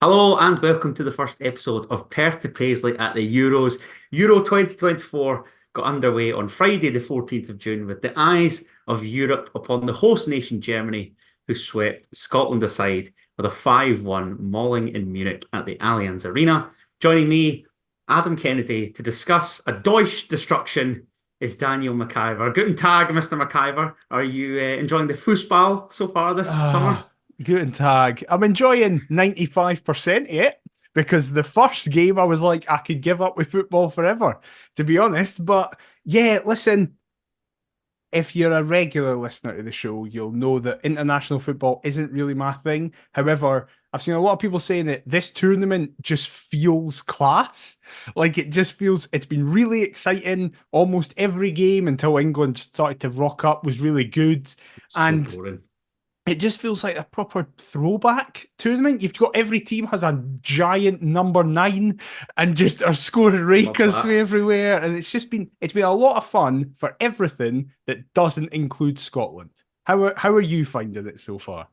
Hello and welcome to the first episode of Perth to Paisley at the Euros. Euro 2024 got underway on Friday, the 14th of June, with the eyes of Europe upon the host nation Germany, who swept Scotland aside with a 5-1 mauling in Munich at the Allianz Arena. Joining me, Adam Kennedy, to discuss a Deutsch destruction is Daniel McIver. Guten Tag, Mr. McIver. Are you enjoying the football so far this summer? Guten Tag. I'm enjoying 95% of it because the first game I was like, I could give up with football forever, to be honest. But yeah, listen, if you're a regular listener to the show, you'll know that international football isn't really my thing. However, I've seen a lot of people saying that this tournament just feels class. Like it just feels, it's been really exciting. Almost every game until England started to rock up was really good. So And boring. it just feels like a proper throwback tournament. You've got every team has a giant number nine and just are scoring Love rakers from that. everywhere. And it's been a lot of fun for everything that doesn't include Scotland. How are you finding it so far?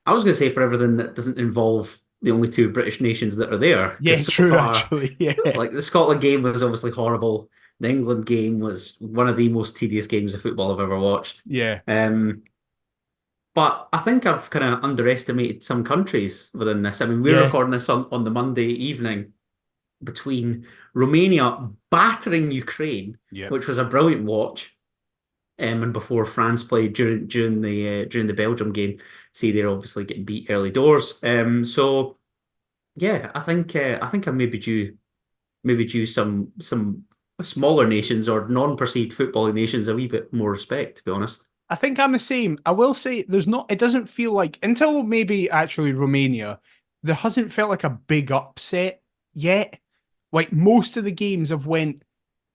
I was going to say for everything that doesn't involve the only two British nations that are there, Yeah, because so true, far, actually. Yeah. like the Scotland game was obviously horrible. The England game was one of the most tedious games of football I've ever watched. Yeah. Um, but I think I've kind of underestimated some countries within this. I mean, we're Yeah. recording this on the Monday evening between Romania battering Ukraine, Yep. which was a brilliant watch, and before France played during the Belgium game. See, they're obviously getting beat early doors. So yeah, I think I maybe due some smaller nations or non-perceived footballing nations a wee bit more respect, to be honest. I think I'm the same. I will say it doesn't feel like until maybe actually Romania, there hasn't felt like a big upset yet. Like most of the games have went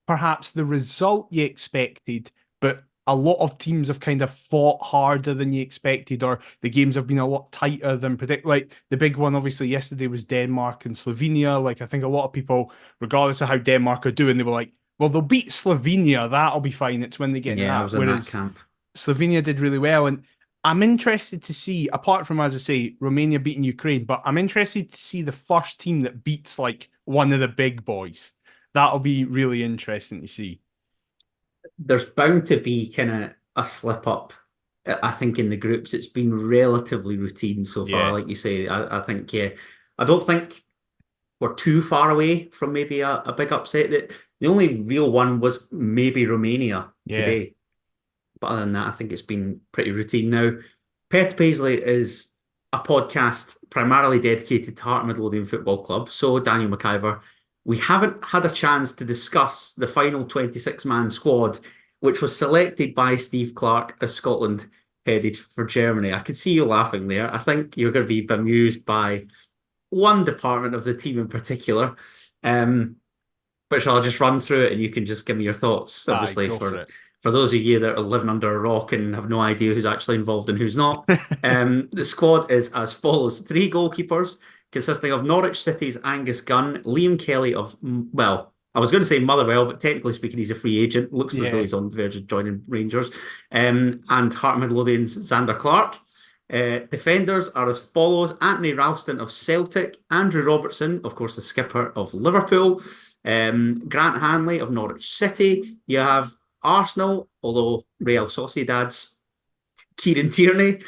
perhaps the result you expected, but a lot of teams have kind of fought harder than you expected, or the games have been a lot tighter than predict. Like the big one, obviously, yesterday was Denmark and Slovenia. Like I think a lot of people, regardless of how Denmark are doing, they were like, "Well, they'll beat Slovenia. That'll be fine." It's when they get into Yeah, I that. was in that Whereas camp. Slovenia did really well, and I'm interested to see, apart from as I say, Romania beating Ukraine, but I'm interested to see the first team that beats like one of the big boys. That'll be really interesting to see. There's bound to be kind of a slip up. I think in the groups, it's been relatively routine so far. Yeah, Like you say, I think, yeah, I don't think we're too far away from maybe a big upset. That the only real one was maybe Romania yeah. today. But other than that, I think it's been pretty routine now. Pet Paisley is a podcast primarily dedicated to Heart Midlothian Football Club. So, Daniel McIver, we haven't had a chance to discuss the final 26-man squad, which was selected by Steve Clarke as Scotland headed for Germany. I could see you laughing there. I think you're going to be bemused by one department of the team in particular. Um, but shall I just run through it and you can just give me your thoughts? Aye, Obviously, go for for it. those of you that are living under a rock and have no idea who's actually involved and who's not, the squad is as follows: three goalkeepers consisting of Norwich City's Angus Gunn, Liam Kelly of well, I was going to say Motherwell, but technically speaking, he's a free agent. Looks as though Yeah. he's on the verge of joining Rangers, and Heart Midlothian's Xander Clark. Defenders are as follows: Anthony Ralston of Celtic, Andrew Robertson, of course, the skipper of Liverpool, Grant Hanley of Norwich City. You have Arsenal, although Real Sociedad's Kieran Tierney,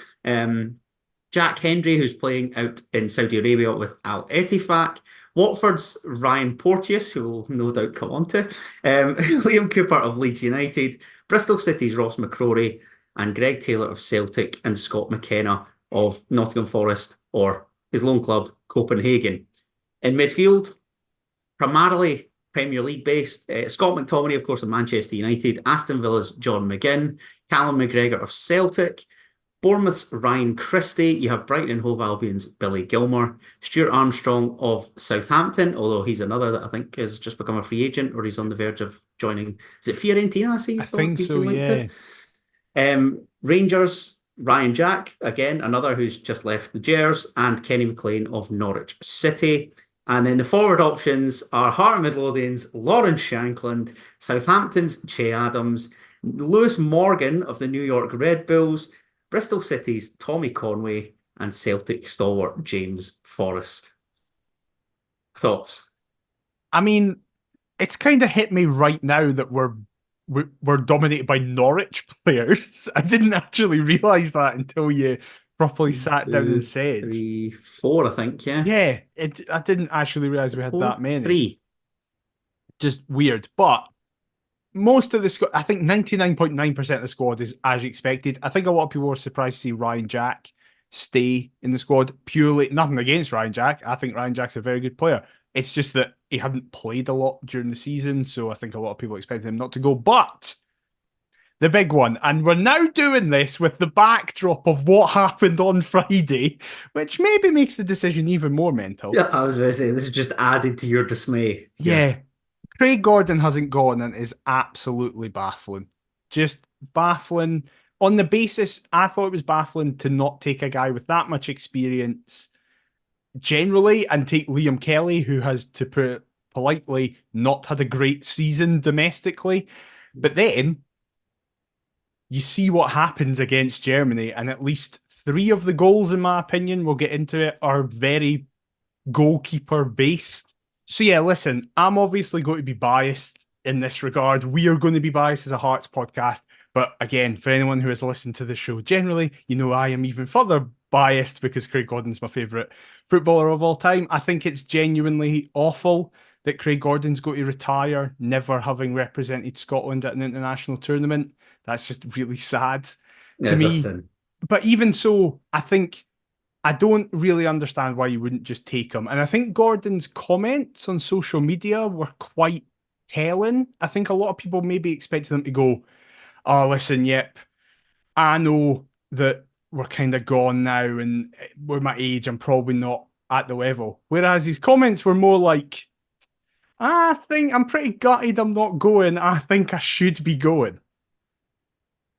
Jack Hendry, who's playing out in Saudi Arabia with Al Ettifaq, Watford's Ryan Porteous, who will no doubt come on to, Liam Cooper of Leeds United, Bristol City's Ross McCrory, and Greg Taylor of Celtic, and Scott McKenna of Nottingham Forest, or his loan club, Copenhagen. In midfield, primarily Premier League based. Scott McTominay, of course, of Manchester United, Aston Villa's John McGinn, Callum McGregor of Celtic, Bournemouth's Ryan Christie. You have Brighton and Hove Albion's Billy Gilmore, Stuart Armstrong of Southampton, although he's another that I think has just become a free agent or he's on the verge of joining. Is it Fiorentina? I see I still think he's so, been linked to. yeah. Rangers, Ryan Jack, again, another who's just left the Gers, and Kenny McLean of Norwich City. And then the forward options are Heart and Midlothian's Lawrence Shankland, Southampton's Che Adams, Lewis Morgan of the New York Red Bulls, Bristol City's Tommy Conway, and Celtic stalwart James Forrest. Thoughts? I mean, it's kind of hit me right now that we're dominated by Norwich players. I didn't actually realize that until you properly sat down and Two, said, three, four, I think, yeah. yeah, I didn't actually realize we had that Four? many. Three. Just weird. But most of the squad, I think 99.9% of the squad is as expected. I think a lot of people were surprised to see Ryan Jack stay in the squad. Purely nothing against Ryan Jack. I think Ryan Jack's a very good player. It's just that he hadn't played a lot during the season, so I think a lot of people expected him not to go. But the big one, and we're now doing this with the backdrop of what happened on Friday, which maybe makes the decision even more mental. Yeah, I was going to say, this is just added to your dismay here. Yeah, Craig Gordon hasn't gone and is absolutely baffling. Just baffling. On the basis, I thought it was baffling to not take a guy with that much experience generally and take Liam Kelly, who has, to put it politely, not had a great season domestically. But then you see what happens against Germany, and at least three of the goals, in my opinion, we'll get into it, are very goalkeeper based. So yeah, listen, I'm obviously going to be biased in this regard. We are going to be biased as a Hearts podcast. But again, for anyone who has listened to the show generally, you know I am even further biased because Craig Gordon's my favourite footballer of all time. I think it's genuinely awful that Craig Gordon's going to retire, never having represented Scotland at an international tournament. That's just really sad Yeah, to it's a me. sin. But even so, I think I don't really understand why you wouldn't just take him. And I think Gordon's comments on social media were quite telling. I think a lot of people maybe expected him to go, oh, listen, yep, I know that we're kind of gone now and with my age, I'm probably not at the level. Whereas his comments were more like, I think I'm pretty gutted I'm not going. I think I should be going.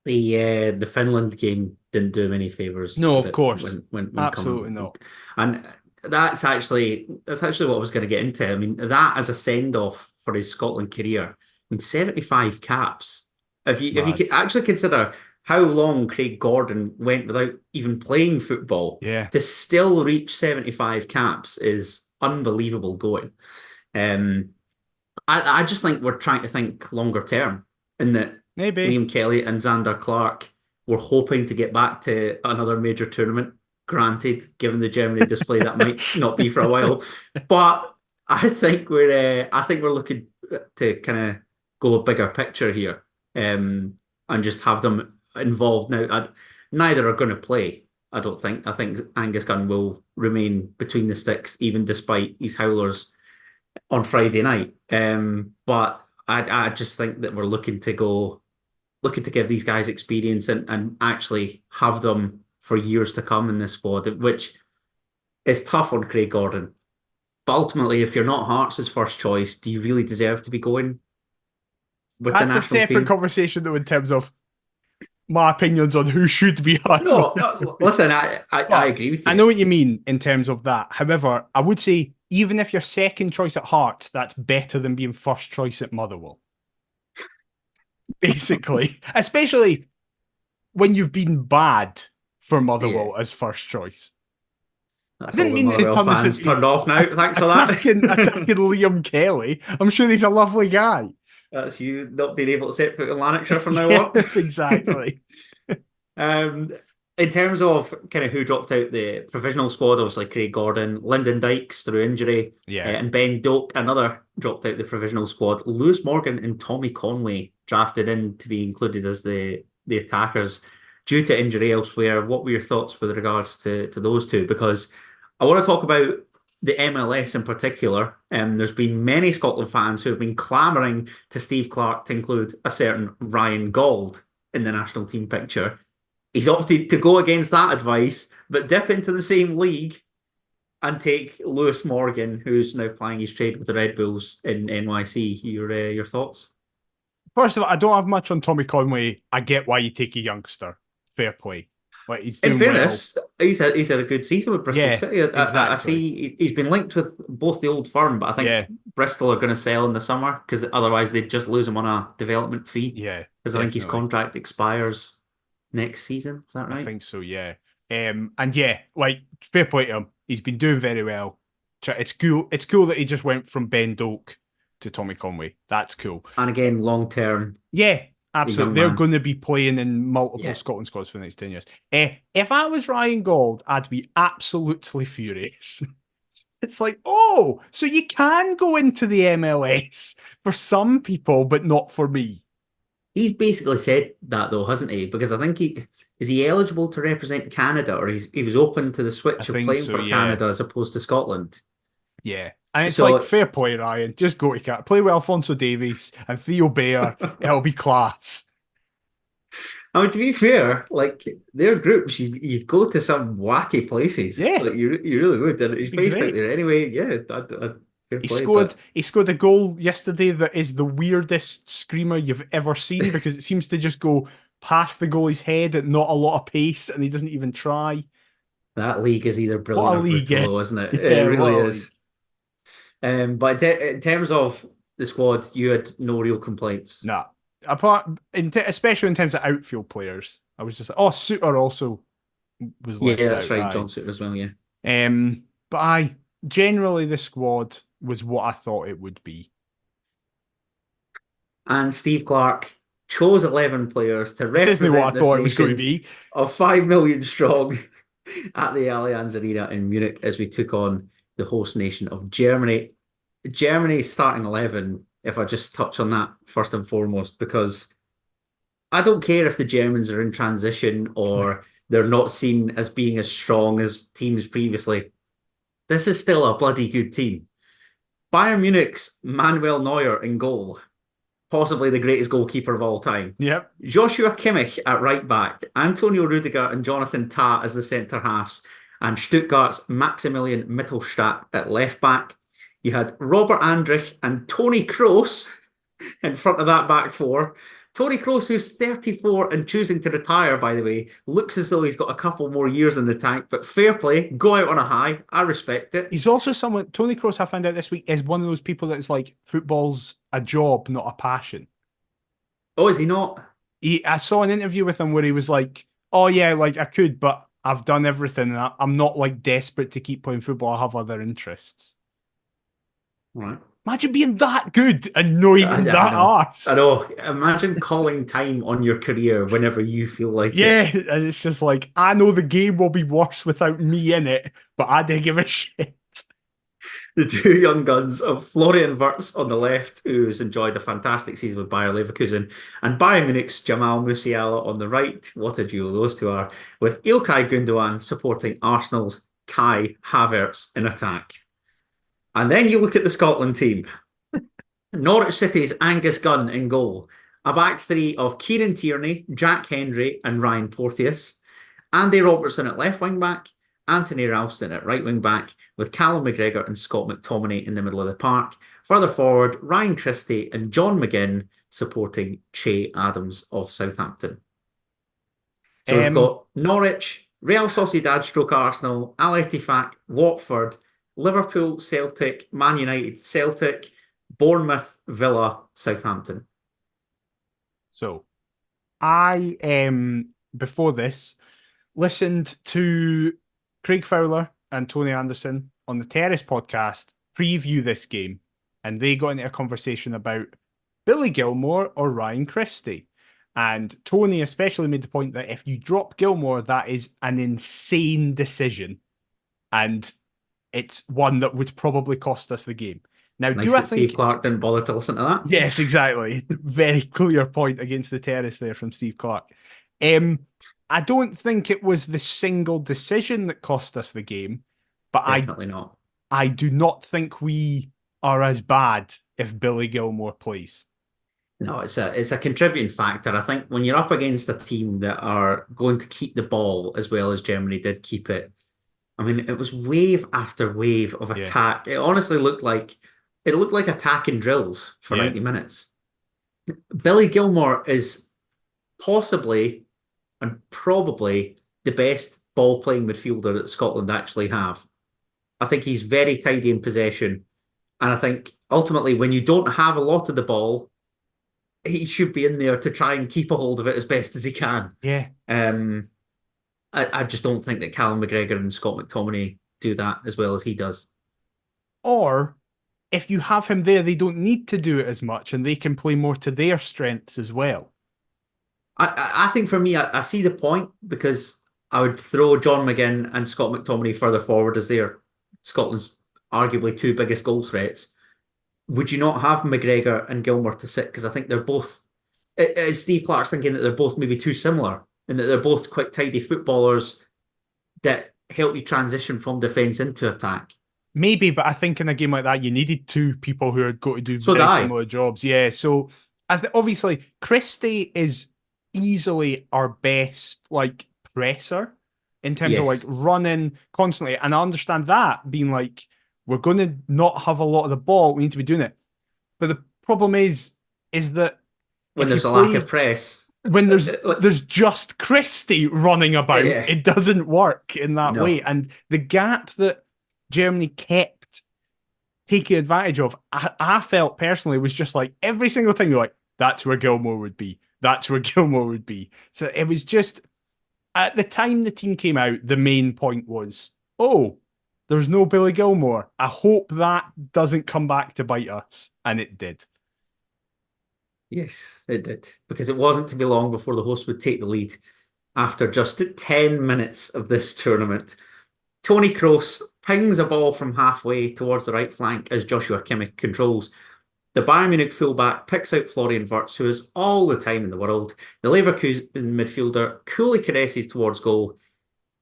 The Finland game didn't do him any favors No, a of bit course. when Absolutely coming, not. and that's actually what I was going to get into. I mean, that as a send off for his Scotland career. I mean, 75 caps. It's If you mad. could actually consider how long Craig Gordon went without even playing football, Yeah, to still reach 75 caps is unbelievable going. Um, I just think we're trying to think longer term, in that maybe. Liam Kelly and Xander Clark were hoping to get back to another major tournament. Granted, given the Germany display, that might not be for a while, but I think we're looking to kind of go a bigger picture here, and just have them involved now. Neither are going to play. I don't think. I think Angus Gunn will remain between the sticks, even despite his howlers on Friday night. But I just think that we're looking to give these guys experience, and actually have them for years to come in this squad, which is tough on Craig Gordon. But ultimately, if you're not Hearts' first choice, do you really deserve to be going with the That's a national separate team? conversation, though, in terms of my opinions on who should be us. No, listen, I But agree with I you. know what you mean in terms of that. However, I would say even if you're second choice at Hearts, that's better than being first choice at Motherwell. Basically, especially when you've been bad for Yeah, Motherwell as first choice. I that's all didn't the mean to Motherwell turn this fans into turned off now. Thanks for that. attacking Liam Kelly. I'm sure he's a lovely guy. That's you not being able to set foot in Lanarkshire from now Yeah, on. exactly. Um, in terms of kind of who dropped out the provisional squad, obviously Craig Gordon, Lyndon Dykes through injury, Yeah. and Ben Doak, another, dropped out the provisional squad. Lewis Morgan and Tommy Conway drafted in to be included as the attackers due to injury elsewhere. What were your thoughts with regards to those two? Because I want to talk about the MLS in particular. There's been many Scotland fans who have been clamouring to Steve Clarke to include a certain Ryan Gauld in the national team picture. He's opted to go against that advice, but dip into the same league and take Lewis Morgan, who's now playing his trade with the Red Bulls in NYC. Your thoughts? First of all, I don't have much on Tommy Conway. I get why you take a youngster. Fair play. Like he's In doing well. fairness, he's had a good season with Bristol Yeah, City. I exactly. see he's been linked with both the old firm, but I think Yeah, Bristol are going to sell in the summer, because otherwise they'd just lose him on a development fee, yeah, because I think his definitely. contract expires next season. Is that I right? think so, yeah. And yeah, like fair play to him. He's been doing very well. It's cool. It's cool that he just went from Ben Doak to Tommy Conway. That's cool. And again, long term, Yeah, the absolutely. young They're man. going to be playing in multiple Yeah. Scotland squads for the next 10 years. If I was Ryan Gauld, I'd be absolutely furious. It's like, oh, so you can go into the MLS for some people, but not for me. He's basically said that though, hasn't he? Because I think he eligible to represent Canada, or he was open to the I switch of think playing so, for yeah. Canada as opposed to Scotland. Yeah. And it's like, So fair play, Ryan. Just go to Cat. Play with Alfonso Davies and Theo Bayer. It'll be class. I mean, to be fair, like their groups, you'd go to some wacky places. Yeah, Like you really would. And he's be based out great. there anyway. Yeah, fair He play. scored But he scored a goal yesterday that is the weirdest screamer you've ever seen because it seems to just go past the goalie's head at not a lot of pace and he doesn't even try. that league is either What brilliant a or league, brutal, yeah. though, isn't it? It Yeah, what really a league. is. But in terms of the squad, you had no real complaints. Nah. Especially in terms of outfield players. I was just like, oh, Suter also was Yeah, left that's out. right, Aye. John Suter as well. Yeah. But I generally the squad was what I thought it would be. And Steve Clark chose 11 players to This isn't what represent I this thought it was going to nation be. of 5 million strong at the Allianz Arena in Munich as we took on the host nation of Germany. Germany's starting 11, if I just touch on that first and foremost, because I don't care if the Germans are in transition or they're not seen as being as strong as teams previously. This is still a bloody good team. Bayern Munich's Manuel Neuer in goal, possibly the greatest goalkeeper of all time. Yep. Joshua Kimmich at right back, Antonio Rudiger and Jonathan Tah as the centre halves, and Stuttgart's Maximilian Mittelstadt at left back. You had Robert Andrich and Tony Kroos in front of that back four. Tony Kroos, who's 34 and choosing to retire, by the way, looks as though he's got a couple more years in the tank, but fair play, go out on a high. I respect it. He's also someone, Tony Kroos, I found out this week, is one of those people that's like, football's a job, not a passion. Oh, is he not? I saw an interview with him where he was like, oh yeah, like I could, but I've done everything. And I'm not like desperate to keep playing football. I have other interests. Right. Imagine being that good and not even that know. arse. I know. Imagine calling time on your career whenever you feel like Yeah, it. and it's just like, I know the game will be worse without me in it, but I don't give a shit. The two young guns of Florian Wirtz on the left, who's enjoyed a fantastic season with Bayer Leverkusen, and Bayern Munich's Jamal Musiala on the right. What a duo those two are, with Ilkay Gundogan supporting Arsenal's Kai Havertz in attack. And then you look at the Scotland team. Norwich City's Angus Gunn in goal. A back three of Kieran Tierney, Jack Hendry, and Ryan Porteous. Andy Robertson at left wing back. Anthony Ralston at right wing back, with Callum McGregor and Scott McTominay in the middle of the park. Further forward, Ryan Christie and John McGinn supporting Che Adams of Southampton. So we've got Norwich, Real Sociedad stroke Arsenal, Al Ettifaq, Watford, Liverpool, Celtic, Man United, Celtic, Bournemouth, Villa, Southampton. So I before this listened to Craig Fowler and Tony Anderson on the Terrace podcast preview this game, and they got into a conversation about Billy Gilmore or Ryan Christie. And Tony especially made the point that if you drop Gilmore, that is an insane decision. And it's one that would probably cost us the game. Now, Nice do I that think Steve Clark didn't bother to listen to that. Yes, exactly. Very clear point against the terrace there from Steve Clark. I don't think it was the single decision that cost us the game, but Definitely not. I do not think we are as bad if Billy Gilmore plays. No, it's a contributing factor. I think when you're up against a team that are going to keep the ball as well as Germany did keep it, I mean, it was wave after wave of attack. It honestly looked like attacking drills for 90 minutes. Billy Gilmore is possibly and probably the best ball playing midfielder that Scotland actually have. I think he's very tidy in possession. And I think ultimately when you don't have a lot of the ball, he should be in there to try and keep a hold of it as best as he can. Yeah. I just don't think that Callum McGregor and Scott McTominay do that as well as he does. Or if you have him there, they don't need to do it as much and they can play more to their strengths as well. I think for me, I see the point because I would throw John McGinn and Scott McTominay further forward as they're Scotland's arguably two biggest goal threats. Would you not have McGregor and Gilmour to sit? Because I think they're both, is Steve Clarke's thinking that they're both maybe too similar and that they're both quick, tidy footballers that help you transition from defence into attack. Maybe, but I think in a game like that, you needed two people who are going to do So very die. similar jobs. Yeah, so obviously Christie is easily our best like presser in terms of like Yes. running constantly, and I understand that being like we're going to not have a lot of the ball, we need to be doing it. But the problem is that When if you there's a lack of play press. when Like, there's just Christie running about, yeah. it doesn't work in that way. No. And the gap that Germany kept taking advantage of, I felt personally was just like every single thing, like, that's where Gilmour would be. That's where Gilmour would be. So it was just, at the time the team came out, the main point was, oh, there's no Billy Gilmour. I hope that doesn't come back to bite us. And it did. Yes, it did. Because it wasn't to be long before the host would take the lead after just 10 minutes of this tournament. Tony Kroos pings a ball from halfway towards the right flank as Joshua Kimmich controls. The Bayern Munich fullback picks out Florian Wirtz, who has all the time in the world. The Leverkusen midfielder coolly caresses towards goal,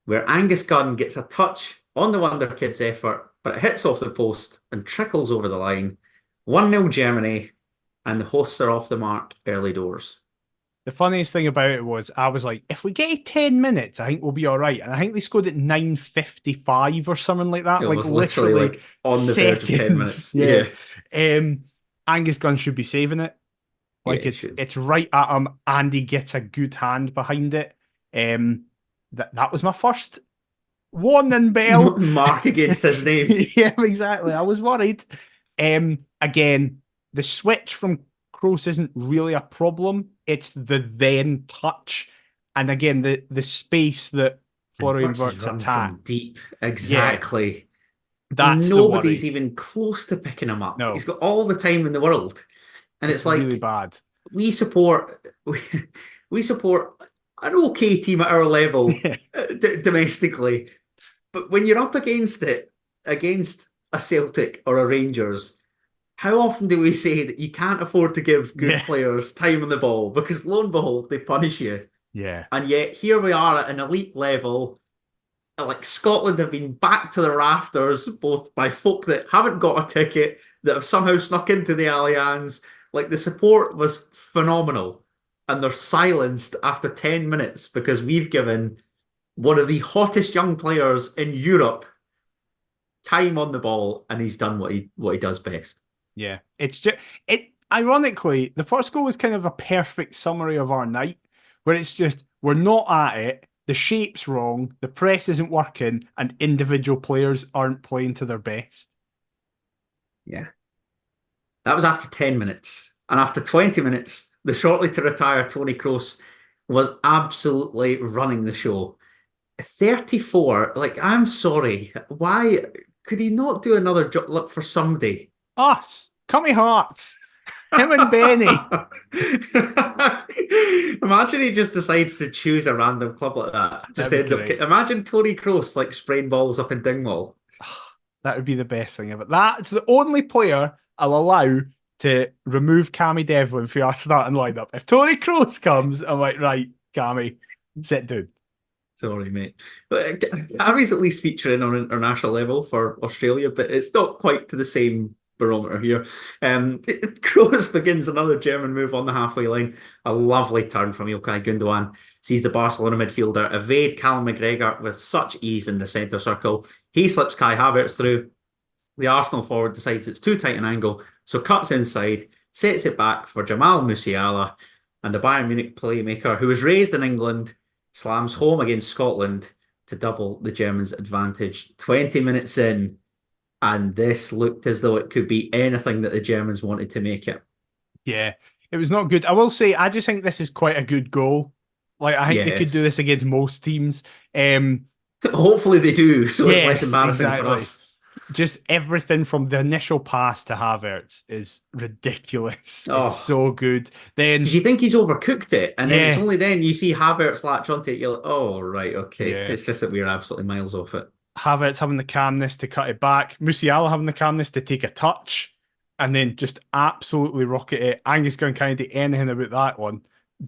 where Angus Gunn gets a touch on the Wonder Kids' effort, but it hits off the post and trickles over the line. 1-0 Germany, and the hosts are off the mark early doors. The funniest thing about it was I was like, if we get 10 minutes, I think we'll be all right. And I think they scored at 9:55 or something like that. It Like was literally literally like on the verge of 10 seconds. minutes. Yeah. Angus Gunn should be saving it. Like Yeah, it's right at him, and he gets a good hand behind it. That was my first warning bell. Mark against his name. Yeah, exactly. I was worried. Again, the switch from Kroos isn't really a problem. It's the then touch, and again the space that Florian Wirtz attacks. Deep, exactly. Yeah, that's nobody's even close to picking him up. No. He's got all the time in the world, and it's like really bad. We support an okay team at our level domestically, but when you're up against a Celtic or a Rangers, how often do we say that you can't afford to give good players time on the ball because lo and behold, they punish you? Yeah. And yet here we are at an elite level. Like Scotland have been back to the rafters, both by folk that haven't got a ticket, that have somehow snuck into the Allianz. Like the support was phenomenal. And they're silenced after 10 minutes because we've given one of the hottest young players in Europe time on the ball, and he's done what he does best. Yeah, it's just ironically, the first goal was kind of a perfect summary of our night, where it's just we're not at it, the shape's wrong, the press isn't working, and individual players aren't playing to their best. Yeah. That was after 10 minutes. And after 20 minutes, the shortly to retire Tony Kroos was absolutely running the show. 34, like, I'm sorry. Why could he not do another job? Look, for somebody. Us, Cummy Hearts, him and Benny. Imagine he just decides to choose a random club like that. Just ends up. Imagine Tony Kroos like spraying balls up in Dingwall. That would be the best thing ever. That's the only player I'll allow to remove Cammy Devlin for our starting lineup. If Tony Kroos comes, I'm like, right, Cammy, sit down. Sorry, mate. But Cammy's at least featuring on an international level for Australia, but it's not quite to the same barometer here. Kroos begins another German move on the halfway line. A lovely turn from Ilkay Gundogan. Sees the Barcelona midfielder evade Callum McGregor with such ease in the centre circle. He slips Kai Havertz through. The Arsenal forward decides it's too tight an angle, so cuts inside, sets it back for Jamal Musiala, and the Bayern Munich playmaker, who was raised in England, slams home against Scotland to double the Germans' advantage. 20 minutes in, and this looked as though it could be anything that the Germans wanted to make it. Yeah, it was not good. I will say, I just think this is quite a good goal. Like, I think they could do this against most teams. Hopefully they do, so it's less embarrassing for us. Just everything from the initial pass to Havertz is ridiculous. It's Oh, so good. because Then, you think he's overcooked it, and then it's yeah, only then you see Havertz latch onto it. You're like, oh, right, okay. yeah. It's just that we're absolutely miles off it. Havertz having the calmness to cut it back. Musiala having the calmness to take a touch and then just absolutely rocket it. Angus Gunn can't do anything about that one.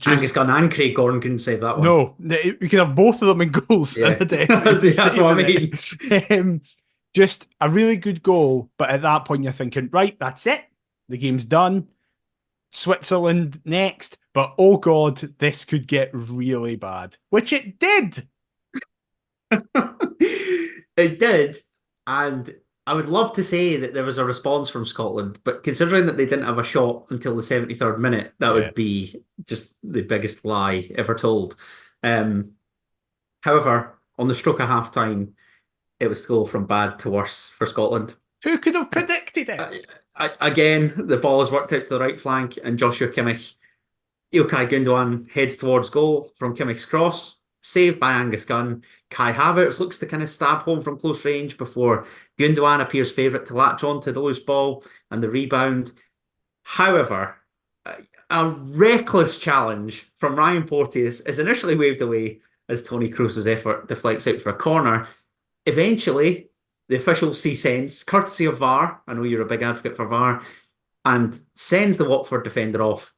Angus Just Gunn and Craig Gordon couldn't save that one. no, we could have both of them in goals and Yeah, a day that's what I saving mean. it. Just a really good goal, but at that point you're thinking, right, that's it. The game's done. Switzerland next, but oh god, this could get really bad, which it did. It did, and I would love to say that there was a response from Scotland, but considering that they didn't have a shot until the 73rd minute, that Yeah. would be just the biggest lie ever told. Um, However, on the stroke of half time, it was to go from bad to worse for Scotland. Who could have predicted it? Again, the ball is worked out to the right flank, and Joshua Kimmich, Ilkay Gundogan heads towards goal from Kimmich's cross, saved by Angus Gunn. Kai Havertz looks to kind of stab home from close range before Gundogan appears favourite to latch onto the loose ball and the rebound. However, a reckless challenge from Ryan Porteous is initially waved away as Tony Kroos's effort deflects out for a corner. Eventually, the officials see sense, courtesy of VAR. I know you're a big advocate for VAR, and sends the Watford defender off.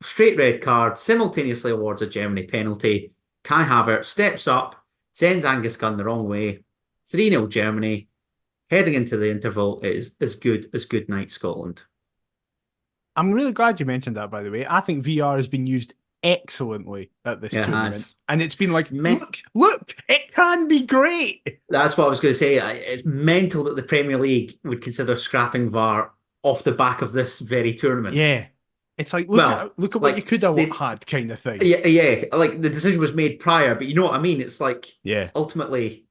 Straight red card, simultaneously awards a Germany penalty. Kai Havertz steps up, sends Angus Gunn the wrong way. 3-0 Germany. Heading into the interval, it is as good night Scotland. I'm really glad you mentioned that, by the way. I think VR has been used excellently at this tournament. And it's been like, look, it can be great. That's what I was going to say. It's mental that the Premier League would consider scrapping VAR off the back of this very tournament. Yeah. It's like, look at like, what you could have had kind of thing. Yeah. Like the decision was made prior, but you know what I mean? It's like, yeah, ultimately,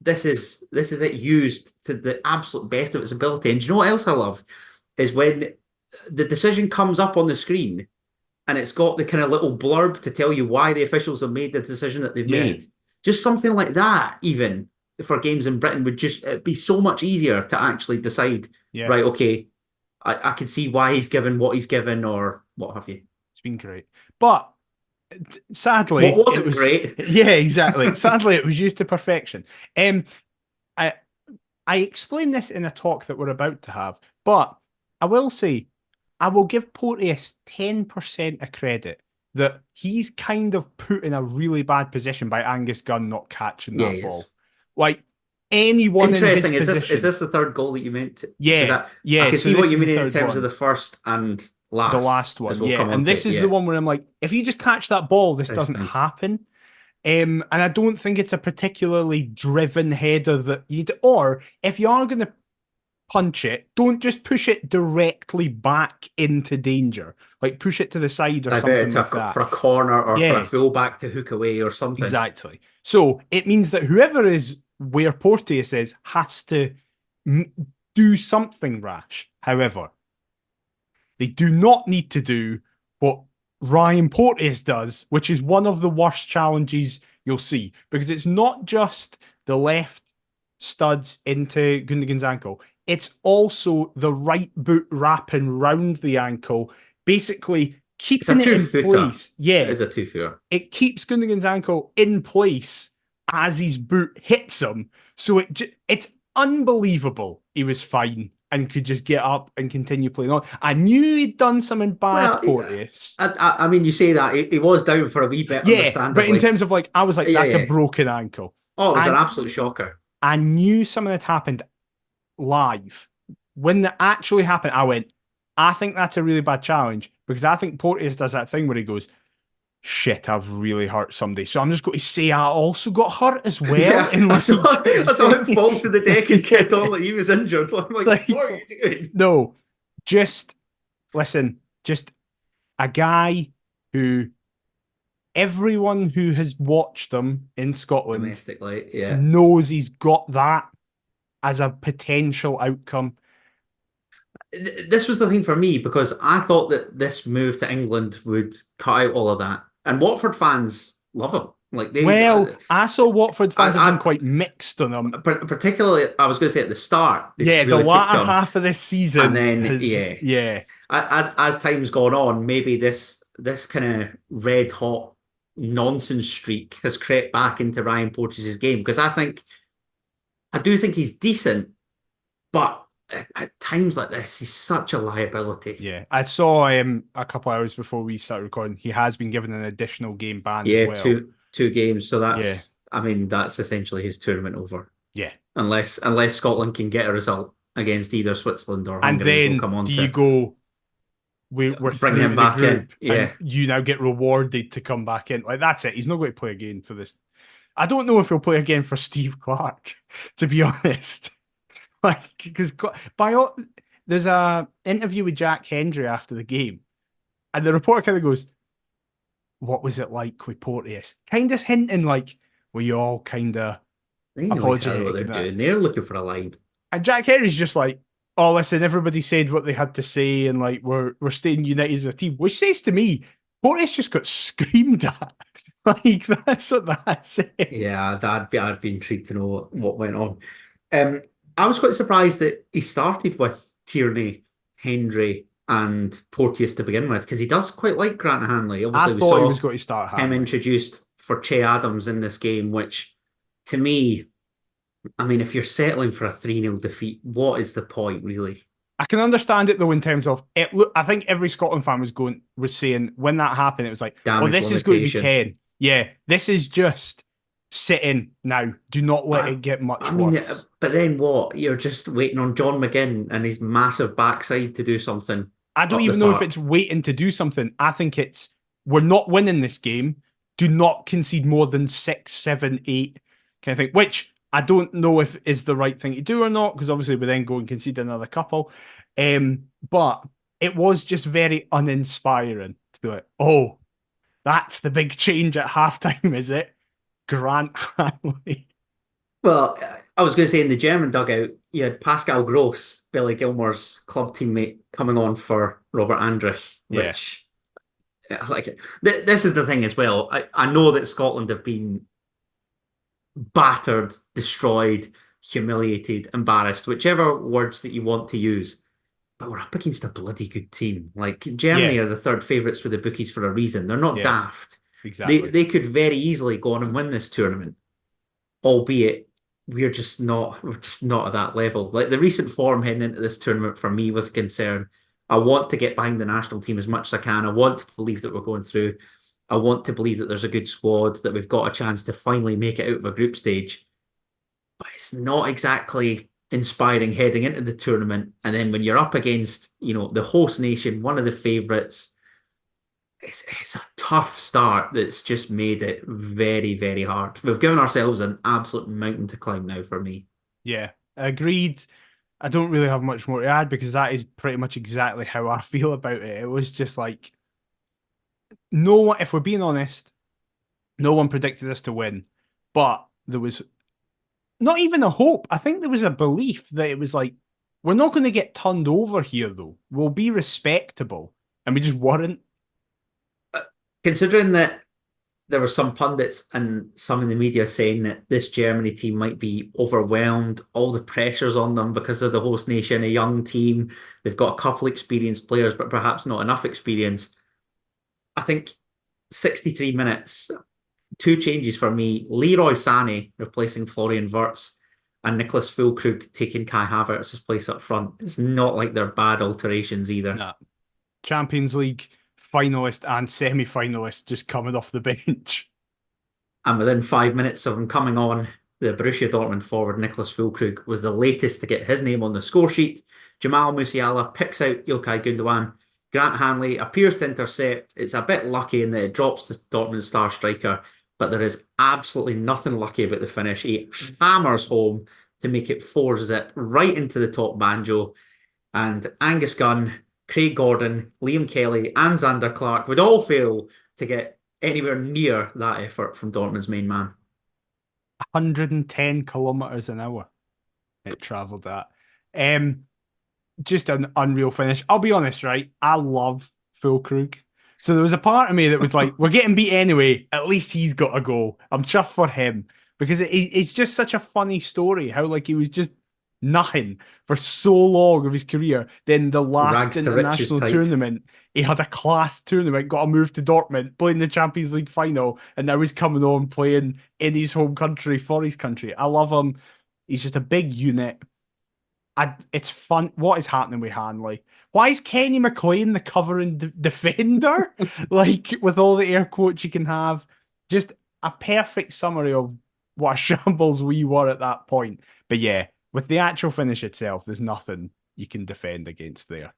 this is it used to the absolute best of its ability. And do you know what else I love? Is when the decision comes up on the screen and it's got the kind of little blurb to tell you why the officials have made the decision that they've made. Just something like that, even for games in Britain, would just be so much easier to actually decide, right, okay, I can see why he's given what he's given or what have you. It's been great. But sadly, what wasn't great. Yeah, exactly. Sadly, it was used to perfection. I explained this in a talk that we're about to have, but I will say, I will give Porteous 10% of credit that he's kind of put in a really bad position by Angus Gunn not catching that ball. Like anyone interesting. In his position, is this the third goal that you meant? Yeah. I can see what you mean in terms of the first and last. The last one, and this is the one where I'm like, if you just catch that ball, this doesn't happen. And I don't think it's a particularly driven header that you'd, or if you are going to punch it, don't just push it directly back into danger. Like push it to the side or something like that. For a corner or for a fullback to hook away or something. Exactly. So it means that whoever is where Porteous is has to do something rash. However, they do not need to do what Ryan Porteous does, which is one of the worst challenges you'll see, because it's not just the left studs into Gundogan's ankle. It's also the right boot wrapping round the ankle, basically keeping it in place. Yeah, it is a two-footer. It keeps Gundogan's ankle in place as his boot hits him. So it's unbelievable. He was fine and could just get up and continue playing on. I knew he'd done something bad, Porteous. I mean, you say that. He was down for a wee bit, but in terms of like, I was like, that's a broken ankle. Oh, it was an absolute shocker. I knew something had happened live. When that actually happened, I went, I think that's a really bad challenge, because I think Porteous does that thing where he goes, shit, I've really hurt somebody. So I'm just going to say I also got hurt as well. Yeah, I saw him fall to the deck and get on like he was injured. I'm like, what are you doing? No, just listen, just a guy who everyone who has watched them in Scotland domestically, knows he's got that as a potential outcome. This was the thing for me, because I thought that this move to England would cut out all of that. And Watford fans love him. Like Well, I saw Watford fans have been I, quite mixed on him. particularly, I was going to say at the start, they Yeah, the really kicked latter on, half of this and season then has, yeah, yeah. as time's gone on, maybe this kind of red hot nonsense streak has crept back into Ryan Porteous' game because I do think he's decent, but at times like this, he's such a liability. Yeah, I saw him a couple hours before we started recording. He has been given an additional game ban as Yeah, well. two games, so Yeah, I mean that's essentially his tournament over. yeah. Unless Scotland can get a result against either Switzerland or And Hungary, as we'll then come on do you to, go, we're bring through him to the back in. group and Yeah. you now get rewarded to come back in? Like, that's it. He's not going to play again for this. I don't know if he'll play again for Steve Clarke, to be honest. Like, because by all, there's a interview with Jack Hendry after the game, and the reporter kind of goes, "What was it like with Porteous?" Kind of hinting like, "Were you all kind of They know exactly what apologetic they're and that?" doing. They're looking for a line. And Jack Henry's just like, "Oh, listen, everybody said what they had to say, and like we're staying united as a team," which says to me, Porteous just got screamed at. Like, that's what that Yeah, says. I'd be intrigued to know what went on. Um, I was quite surprised that he started with Tierney, Hendry, and Porteous to begin with because he does quite like Grant Hanley. I Obviously, we thought he was saw going to start him Hanley. introduced for Che Adams in this game, which to me, I mean, if you're settling for a 3-0 defeat, what is the point, really? I can understand it though in terms of it. Look, I think every Scotland fan was saying when that happened, it was like, "Oh, Damage this is going to be limitation. 10. Yeah, this is just sitting now. Do not let But it get much I mean, worse." but then what? You're just waiting on John McGinn and his massive backside to do something I don't up the even know if park. it's waiting to do something. I think it's we're not winning this game. Do not concede more than 6, 7, 8 kind of thing, which I don't know if is the right thing to do or not, because obviously we then go and concede another couple. But it was just very uninspiring to be like, oh, that's the big change at halftime, is it? Grant Hanley. Well, I was going to say in the German dugout, you had Pascal Gross, Billy Gilmore's club teammate, coming on for Robert Andrich, Yeah. which, like, this is the thing as well. I know that Scotland have been battered, destroyed, humiliated, embarrassed, whichever words that you want to use. But we're up against a bloody good team. Like Germany Yeah. are the third favourites with the bookies for a reason. They're not Yeah. daft. Exactly. They could very easily go on and win this tournament, albeit we're just not at that level. Like the recent form heading into this tournament for me was a concern. I want to get behind the national team as much as I can. I want to believe that we're going through. I want to believe that there's a good squad, that we've got a chance to finally make it out of a group stage. But it's not exactly inspiring heading into the tournament. And then when you're up against, the host nation, one of the favourites, it's a tough start that's just made it very, very hard. We've given ourselves an absolute mountain to climb now for me. Yeah. Agreed. I don't really have much more to add because that is pretty much exactly how I feel about it. It was just like no one, if we're being honest, no one predicted us to win, but there was not even a hope. I think there was a belief that it was like, we're not going to get turned over here, though. We'll be respectable. And we just weren't. Considering that there were some pundits and some in the media saying that this Germany team might be overwhelmed, all the pressures on them because of the host nation, a young team, they've got a couple experienced players, but perhaps not enough experience. I think 63 minutes, two changes for me. Leroy Sané replacing Florian Wirtz and Nicholas Füllkrug taking Kai Havertz's place up front. It's not like they're bad alterations either. Nah. Champions League finalist and semi-finalist just coming off the bench. And within 5 minutes of him coming on, the Borussia Dortmund forward Nicholas Füllkrug was the latest to get his name on the score sheet. Jamal Musiala picks out Ilkay Gundogan. Grant Hanley appears to intercept. It's a bit lucky in that it drops the Dortmund star striker, but there is absolutely nothing lucky about the finish. He hammers home to make it 4-zip right into the top banjo. And Angus Gunn, Craig Gordon, Liam Kelly, and Xander Clark would all fail to get anywhere near that effort from Dortmund's main man. 110 kilometers an hour it travelled at. Um, just an unreal finish. I'll be honest, right? I love Füllkrug. So there was a part of me that was like, we're getting beat anyway. At least he's got a goal. I'm chuffed for him because it's just such a funny story how like he was just nothing for so long of his career. Then the last Rags to riches international type. tournament, he had a class tournament, got a move to Dortmund, playing the Champions League final, and now he's coming on playing in his home country for his country. I love him. He's just a big unit. It's fun. What is happening with Hanley? Why is Kenny McLean the covering defender? Like, with all the air quotes you can have. Just a perfect summary of what a shambles we were at that point. But yeah, with the actual finish itself, there's nothing you can defend against there.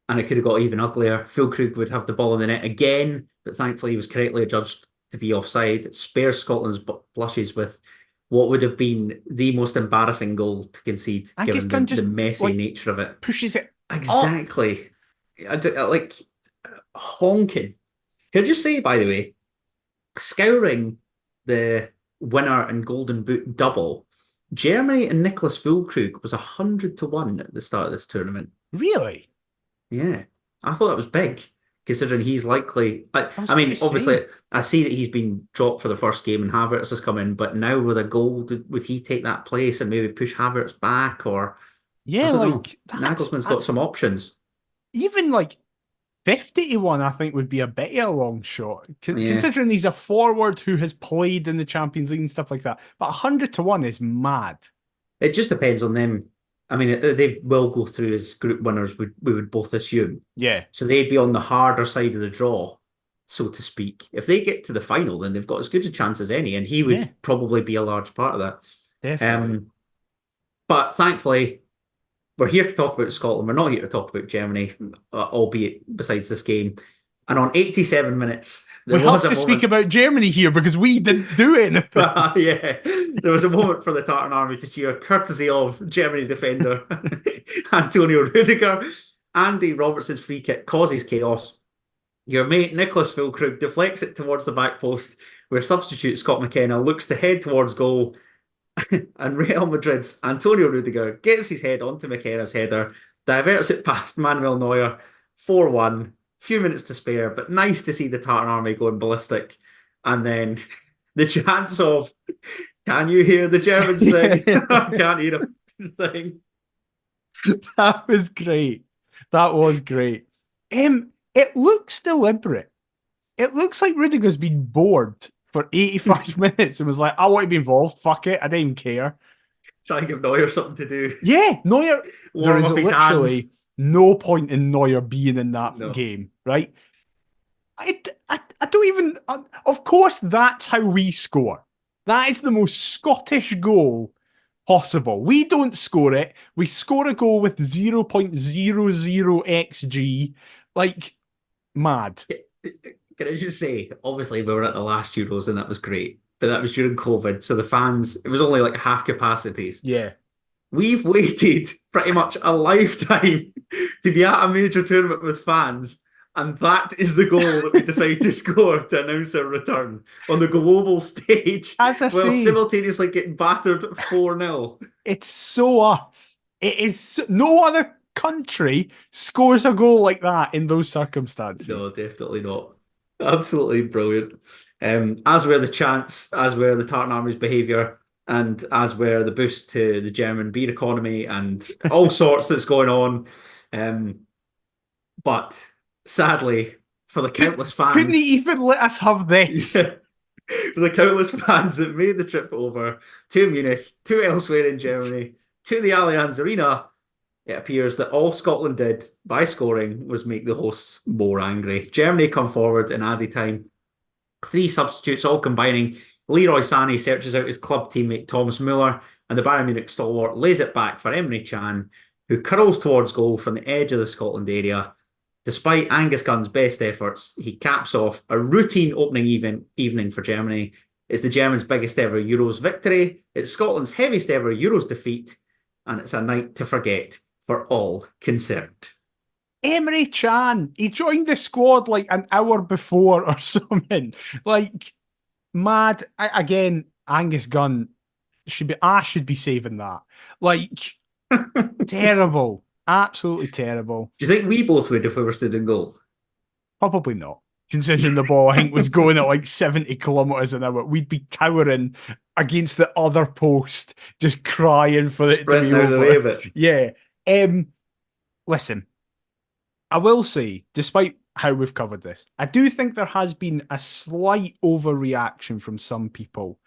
And it could have got even uglier. Füllkrug would have the ball in the net again, but thankfully he was correctly adjudged to be offside. It spares Scotland's blushes with what would have been the most embarrassing goal to concede, Angus given Gunn the just messy like nature of it. pushes it up. Exactly. Like honking. Could you say, by the way, scouring the winner and Golden Boot double, Germany and Nicholas Füllkrug was 100-1 at the start of this tournament. Really? Yeah, I thought that was big, considering he's likely. I mean, gonna obviously, say. I see that he's been dropped for the first game and Havertz has come in, but now with a goal, would he take that place and maybe push Havertz back? Or I Yeah, don't know. like that's Nagelsmann's got some options. even like 50-1, I think, would be a better long shot, Yeah, considering he's a forward who has played in the Champions League and stuff like that. But 100-1 is mad. it just depends on them. I mean, they will go through as group winners, we would both assume. Yeah, So they'd be on the harder side of the draw, so to speak. If they get to the final, then they've got as good a chance as any, and he yeah, would probably be a large part of that. definitely. But thankfully, we're here to talk about Scotland. We're not here to talk about Germany, albeit besides this game. And on 87 minutes, there We was have a to speak moment. about Germany here because we didn't do anything. Yeah, there was a moment for the Tartan Army to cheer, courtesy of Germany defender Antonio Rudiger. Andy Robertson's free kick causes chaos. Your mate Nicholas Füllkrug deflects it towards the back post, where substitute Scott McKenna looks to head towards goal, and Real Madrid's Antonio Rudiger gets his head onto McKenna's header, diverts it past Manuel Neuer, 4-1. Few minutes to spare, but nice to see the Tartan Army going ballistic. And then the chance of, can you hear the Germans sing? I can't hear a thing. That was great. That was great. It looks deliberate. It looks like Rudiger's been bored for 85 minutes and was like, I want to be involved. Fuck it. I don't even care. Try and give Neuer something to do. Yeah, Neuer. There Warm is up his literally hands. no point in Neuer being in that No. game, right? I don't even. Of course, that's how we score. That is the most Scottish goal possible. We don't score it. We score a goal with 0.00 xg. Like, mad. Can I just say, obviously, we were at the last Euros and that was great, but that was during COVID. So the fans, it was only like half capacities. Yeah. We've waited pretty much a lifetime to be at a major tournament with fans, and that is the goal that we decide to score to announce our return on the global stage, As I while say, simultaneously getting battered 4-0. it's so us. It is no other country scores a goal like that in those circumstances. No, definitely not. Absolutely brilliant. As were the chants, as were the Tartan Army's behaviour, and as were the boost to the German beer economy and all sorts that's going on. But sadly, for the countless fans, Couldn't he even let us have this? yeah, for the countless fans that made the trip over to Munich, to elsewhere in Germany, to the Allianz Arena, it appears that all Scotland did by scoring was make the hosts more angry. Germany come forward in added time. 3 substitutes all combining. Leroy Sané searches out his club teammate Thomas Müller, and the Bayern Munich stalwart lays it back for Emre Can, who curls towards goal from the edge of the Scotland area. Despite Angus Gunn's best efforts, he caps off a routine opening evening for Germany. It's the Germans' biggest ever Euros victory. It's Scotland's heaviest ever Euros defeat, and it's a night to forget for all concerned. Emre Can, he joined the squad like an hour before or something. Like, mad. Again, Angus Gunn should be saving that. Like, terrible. Absolutely terrible. Do you think we both would if we were stood in goal? Probably not. Considering the ball, I think, was going at like 70 kilometers an hour, we'd be cowering against the other post, just crying for it to be Sprinting out of the way over. of it. Yeah. Listen, I will say, despite how we've covered this, I do think there has been a slight overreaction from some people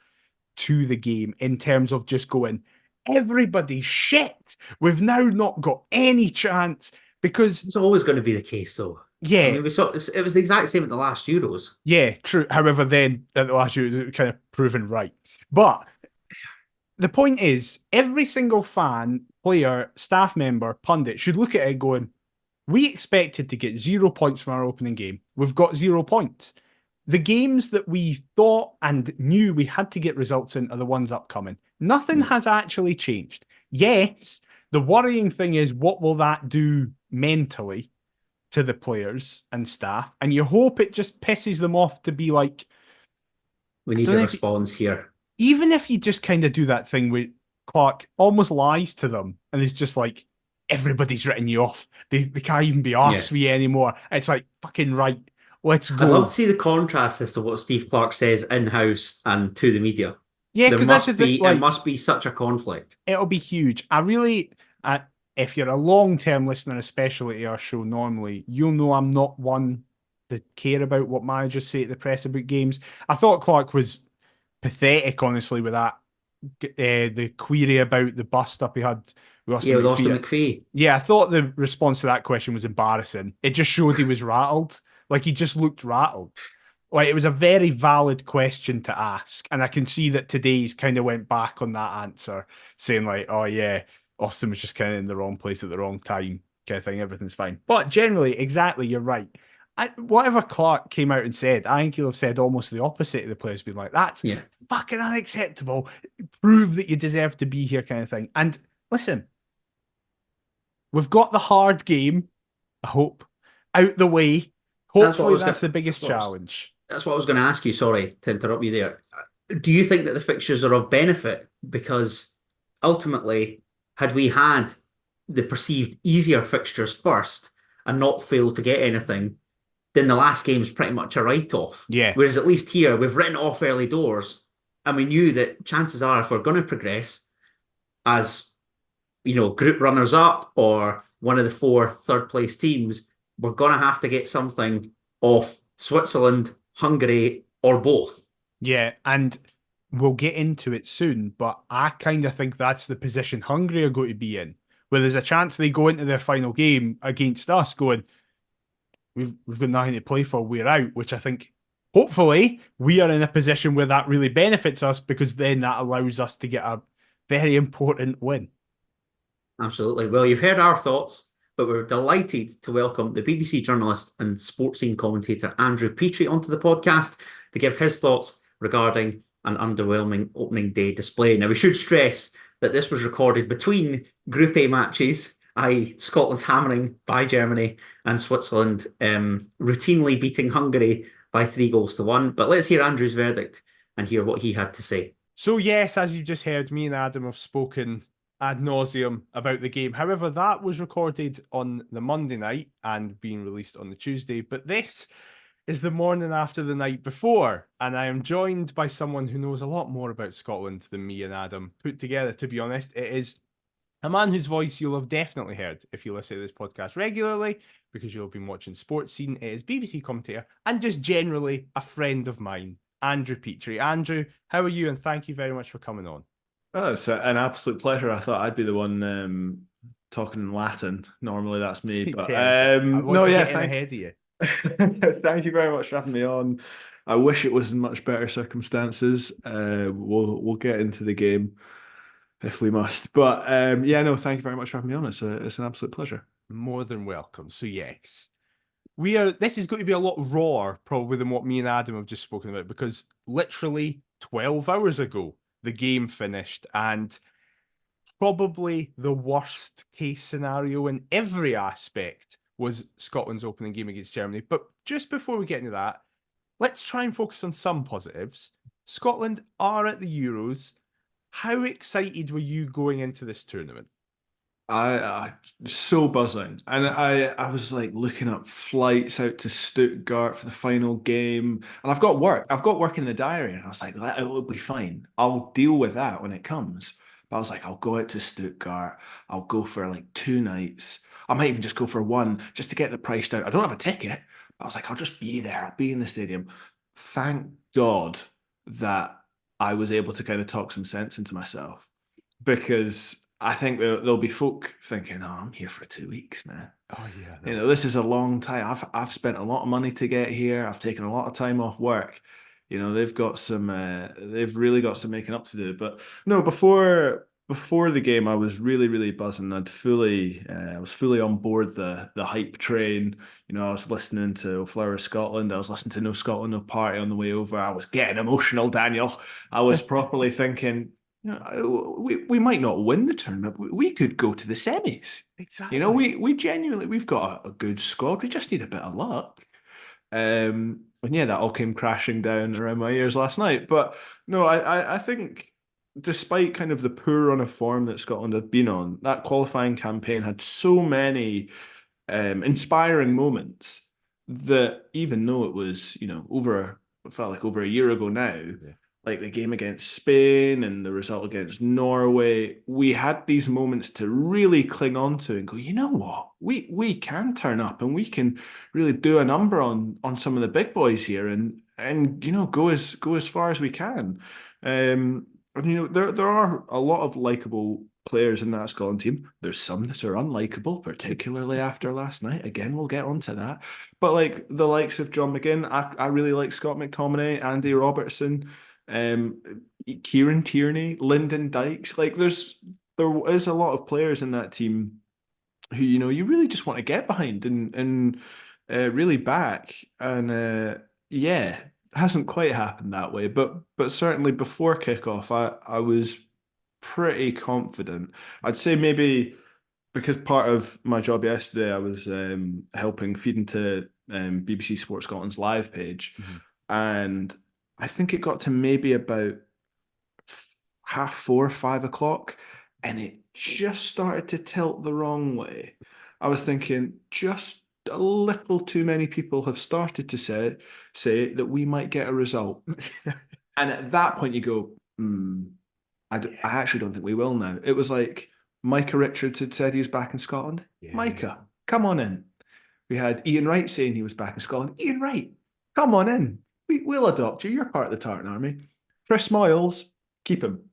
to the game in terms of just going, everybody's shit. We've now not got any chance because, It's always going to be the case, though. I yeah, mean, it was the exact same at the last Euros. yeah, true. However, then at the last year, it was kind of proven right. But the point is, every single fan, player, staff member, pundit should look at it going, we expected to get 0 points from our opening game. We've got 0 points. The games that we thought and knew we had to get results in are the ones upcoming. Nothing has actually changed. Yes, the worrying thing is, what will that do mentally to the players and staff? And you hope it just pisses them off to be like, We I need don't a know response here. even if you just kind of do that thing with Clark almost lies to them and it's just like, everybody's written you off. They can't even be Yeah. arsed with you anymore. It's like, fucking right, let's I'd love to go. see the contrast as to what Steve Clark says in-house and to the media. Yeah, There because that's the must thing, be, it like, must be such a conflict. it'll be huge. I really, if you're a long-term listener, especially to our show normally, you'll know I'm not one to care about what managers say to the press about games. I thought Clark was pathetic, honestly, with that. The query about the bust up he had with Austin Yeah, with Austin McPhee. McPhee. Yeah, I thought the response to that question was embarrassing. It just showed he was rattled. Like, he just looked rattled. Like, it was a very valid question to ask. And I can see that today's kind of went back on that answer, saying like, oh yeah, Austin was just kind of in the wrong place at the wrong time, kind of thing. Everything's fine. But generally, exactly, you're right. Whatever Clark came out and said, I think he'll have said almost the opposite of the players being like, that's Yeah. fucking unacceptable. Prove that you deserve to be here, kind of thing. And listen, we've got the hard game, I hope, out the way. Hopefully, that's the biggest challenge. That's what I was going to ask you. Sorry to interrupt you there. Do you think that the fixtures are of benefit? Because ultimately, had we had the perceived easier fixtures first and not failed to get anything, then the last game's pretty much a write-off. Yeah. Whereas at least here, we've written off early doors, and we knew that chances are, if we're going to progress as, you know, group runners-up or one of the 4 third-place teams, we're going to have to get something off Switzerland, Hungary, or both. Yeah, and we'll get into it soon, but I kind of think that's the position Hungary are going to be in, where there's a chance they go into their final game against us going, we've got nothing to play for, we're out, which I think hopefully we are in a position where that really benefits us, because then that allows us to get a very important win. Absolutely. Well, you've heard our thoughts, but we're delighted to welcome the BBC journalist and sports scene commentator Andrew Petrie onto the podcast to give his thoughts regarding an underwhelming opening day display. Now, we should stress that this was recorded between Group A matches, i.e. Scotland's hammering by Germany and Switzerland routinely beating Hungary by 3-1. But let's hear Andrew's verdict and hear what he had to say. So yes, as you just heard, me and Adam have spoken ad nauseum about the game. However, that was recorded on the Monday night and being released on the Tuesday. But this is the morning after the night before, and I am joined by someone who knows a lot more about Scotland than me and Adam put together, to be honest. It is a man whose voice you'll have definitely heard if you listen to this podcast regularly, because you'll have been watching Sports Scene. It is BBC commentator and just generally a friend of mine, Andrew Petrie. Andrew, how are you? And thank you very much for coming on. Oh, it's an absolute pleasure. I thought I'd be the one talking in Latin. Normally that's me, but I want to get in thank ahead of you. thank you very much for having me on. I wish it was in much better circumstances. We'll get into the game if we must, but thank you very much for having me on. It's an absolute pleasure. More than welcome. So yes, this is going to be a lot rawer probably than what me and Adam have just spoken about, because literally 12 hours ago the game finished, and probably the worst case scenario in every aspect was Scotland's opening game against Germany. But just before we get into that, let's try and focus on some positives. Scotland are at the Euros. How excited were you going into this tournament? I so buzzing, and I was like looking up flights out to Stuttgart for the final game, and I've got work in the diary, and I was like, it'll be fine. I'll deal with that when it comes. But I was like, I'll go out to Stuttgart. I'll go for like 2 nights. I might even just go for one, just to get the price down. I don't have a ticket, but I was like, I'll just be there. I'll be in the stadium. Thank God that I was able to kind of talk some sense into myself, because I think there'll be folk thinking, "Oh, I'm here for 2 weeks now. Oh yeah, You no. know, this is a long time. I've spent a lot of money to get here. I've taken a lot of time off work. You know, they've really got some making up to do." But no, before the game, I was really buzzing. I was fully on board the hype train. You know, I was listening to Flower Scotland. I was listening to No Scotland No Party on the way over. I was getting emotional, Daniel. I was properly thinking, you know, we might not win the tournament. We could go to the semis. Exactly. You know, we genuinely, we've got a good squad. We just need a bit of luck. And yeah, that all came crashing down around my ears last night. But no, I think despite kind of the poor run of form that Scotland had been on, that qualifying campaign had so many inspiring moments that even though it was, you know, it felt like over a year ago now, Yeah. like the game against Spain and the result against Norway, we had these moments to really cling on to and go, you know what, we can turn up and we can really do a number on some of the big boys here, and you know, go as far as we can. And you know, there are a lot of likable players in that Scotland team. There's some that are unlikable, particularly after last night. Again, we'll get onto that. But like the likes of John McGinn, I really like Scott McTominay, Andy Robertson, um, Kieran Tierney, Lyndon Dykes. Like there is a lot of players in that team who, you know, you really just want to get behind and really back. And yeah, hasn't quite happened that way. But certainly before kickoff, I was pretty confident. I'd say maybe because part of my job yesterday, I was helping feed into BBC Sports Scotland's live page, Mhm. and I think it got to maybe about 4:30, 5 o'clock, and it just started to tilt the wrong way. I was thinking, just a little too many people have started to say that we might get a result, and at that point you go, I actually don't think we will now. It was like Micah Richards had said he was back in Scotland. Yeah. Micah, come on in. We had Ian Wright saying he was back in Scotland. Ian Wright, come on in. We'll adopt you. You're part of the Tartan Army. Chris Moyles, keep him.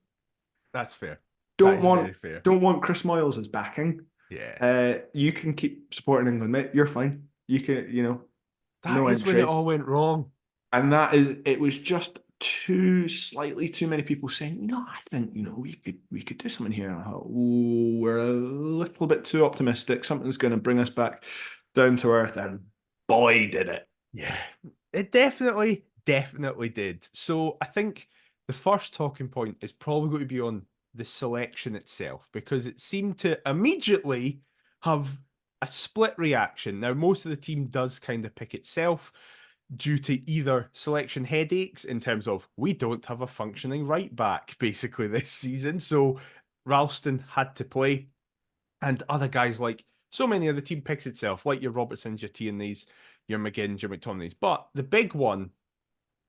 That's fair. Don't That is want very fair. don't want Chris Moyles as backing. Yeah. You can keep supporting England, mate. You're fine. You can, you know, That no is when entry. it all went wrong. And it was just slightly too many people saying, no, I think, you know, we could do something here. And I thought, oh, we're a little bit too optimistic. Something's going to bring us back down to earth. And boy, did it. Yeah. It definitely did. So I think the first talking point is probably going to be on the selection itself, because it seemed to immediately have a split reaction. Now, most of the team does kind of pick itself due to either selection headaches in terms of we don't have a functioning right back basically this season, so Ralston had to play, and other guys, like so many of the team picks itself, like your Robertsons, your Tierneys, your McGinns, your McTominays. But the big one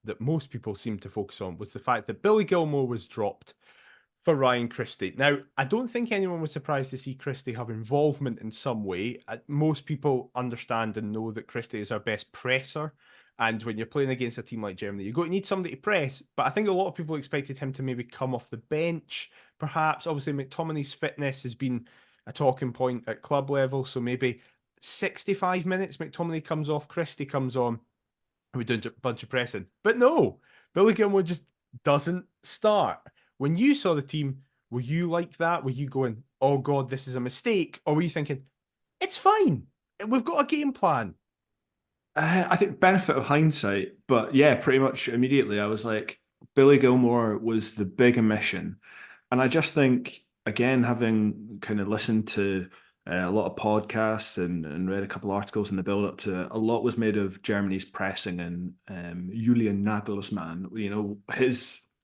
that most people seem to focus on was the fact that Billy Gilmore was dropped for Ryan Christie. Now, I don't think anyone was surprised to see Christie have involvement in some way. Most people understand and know that Christie is our best presser. And when you're playing against a team like Germany, you're going to need somebody to press. But I think a lot of people expected him to maybe come off the bench, perhaps. Obviously, McTominay's fitness has been a talking point at club level. So maybe 65 minutes, McTominay comes off, Christie comes on, and we're doing a bunch of pressing. But no, Billy Gilmore just doesn't start. When you saw the team, were you like that? Were you going, oh God, this is a mistake? Or were you thinking, it's fine, we've got a game plan? I think benefit of hindsight, but yeah, pretty much immediately I was like, Billy Gilmore was the big omission. And I just think, again, having kind of listened to a lot of podcasts and read a couple of articles in the build up to it, a lot was made of Germany's pressing and Julian Nagelsmann, you know,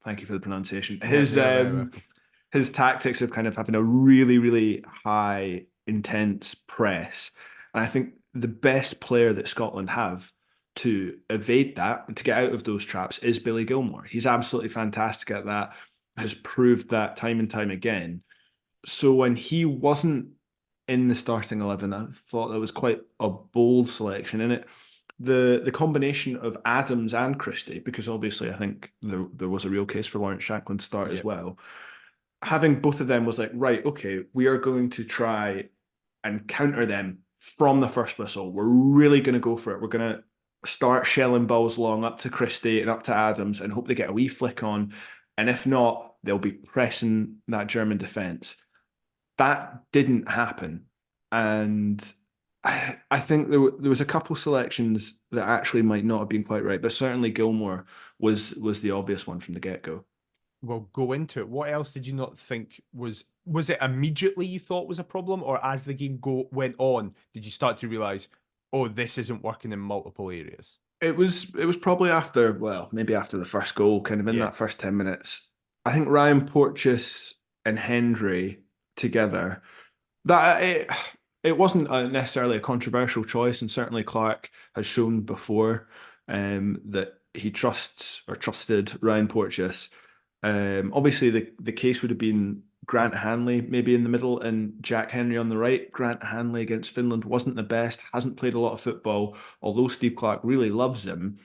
thank you for the pronunciation, his his tactics of kind of having a really, really high, intense press. And I think the best player that Scotland have to evade that and to get out of those traps is Billy Gilmour. He's absolutely fantastic at that, has proved that time and time again. So when he wasn't in the starting 11, I thought that was quite a bold selection in it. The combination of Adams and Christie, because obviously I think there was a real case for Lawrence Shankland to start as well. Having both of them was like, right, okay, we are going to try and counter them from the first whistle. We're really going to go for it. We're going to start shelling balls long up to Christie and up to Adams and hope they get a wee flick on. And if not, they'll be pressing that German defence. That didn't happen. And I think there was a couple selections that actually might not have been quite right, but certainly Gilmour was the obvious one from the get-go. We'll go into it. What else did you not think was it immediately you thought was a problem, or as the game went on, did you start to realise, oh, this isn't working in multiple areas? It was probably after, well, maybe after the first goal, kind of in that first 10 minutes. I think Ryan Porteous and Hendry together, that it wasn't necessarily a controversial choice, and certainly Clark has shown before that he trusted Ryan Porteous. Obviously, the case would have been Grant Hanley maybe in the middle and Jack Henry on the right. Grant Hanley against Finland wasn't the best, hasn't played a lot of football, although Steve Clark really loves him.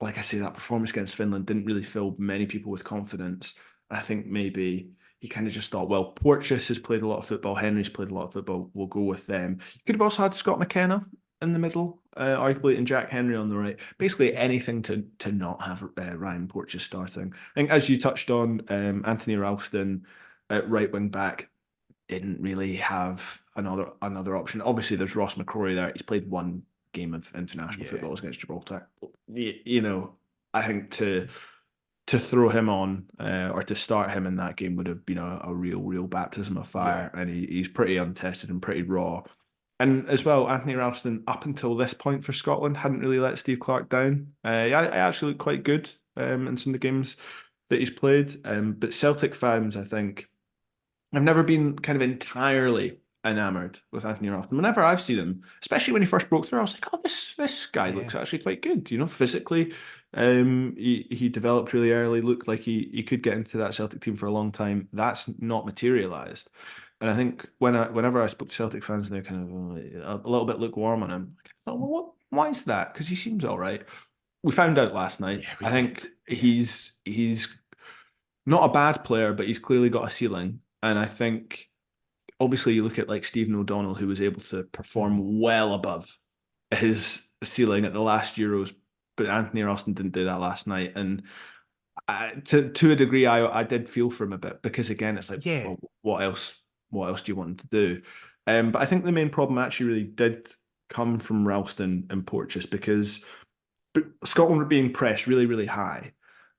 Like I say, that performance against Finland didn't really fill many people with confidence. I think maybe he kind of just thought, well, Porteous has played a lot of football, Henry's played a lot of football, we'll go with them. You could have also had Scott McKenna in the middle, arguably, and Jack Henry on the right. Basically anything to not have Ryan Porteous starting. I think, as you touched on, Anthony Ralston at right wing back didn't really have another option. Obviously, there's Ross McCrory there. He's played one game of international football against Gibraltar. You know, I think to throw him on or to start him in that game would have been a real baptism of fire. And he's pretty untested and pretty raw. And as well, Anthony Ralston, up until this point for Scotland, hadn't really let Steve Clark down. I actually looked quite good in some of the games that he's played. But Celtic fans, I think, I've never been kind of entirely enamored with Anthony Ralston. Whenever I've seen him, especially when he first broke through, I was like, oh, this guy looks actually quite good. You know, physically, he developed really early, looked like he could get into that Celtic team for a long time. That's not materialised. And I think whenever I spoke to Celtic fans, they're kind of a little bit lukewarm on him. I thought, well, why is that? Because he seems all right. We found out last night. I think he's not a bad player, but he's clearly got a ceiling. And I think, obviously, you look at like Stephen O'Donnell, who was able to perform well above his ceiling at the last Euros, but Anthony Ralston didn't do that last night. And to a degree, I did feel for him a bit, because again, it's like, well, what else do you want him to do? But I think the main problem actually really did come from Ralston and Porteous, because Scotland were being pressed really, really high.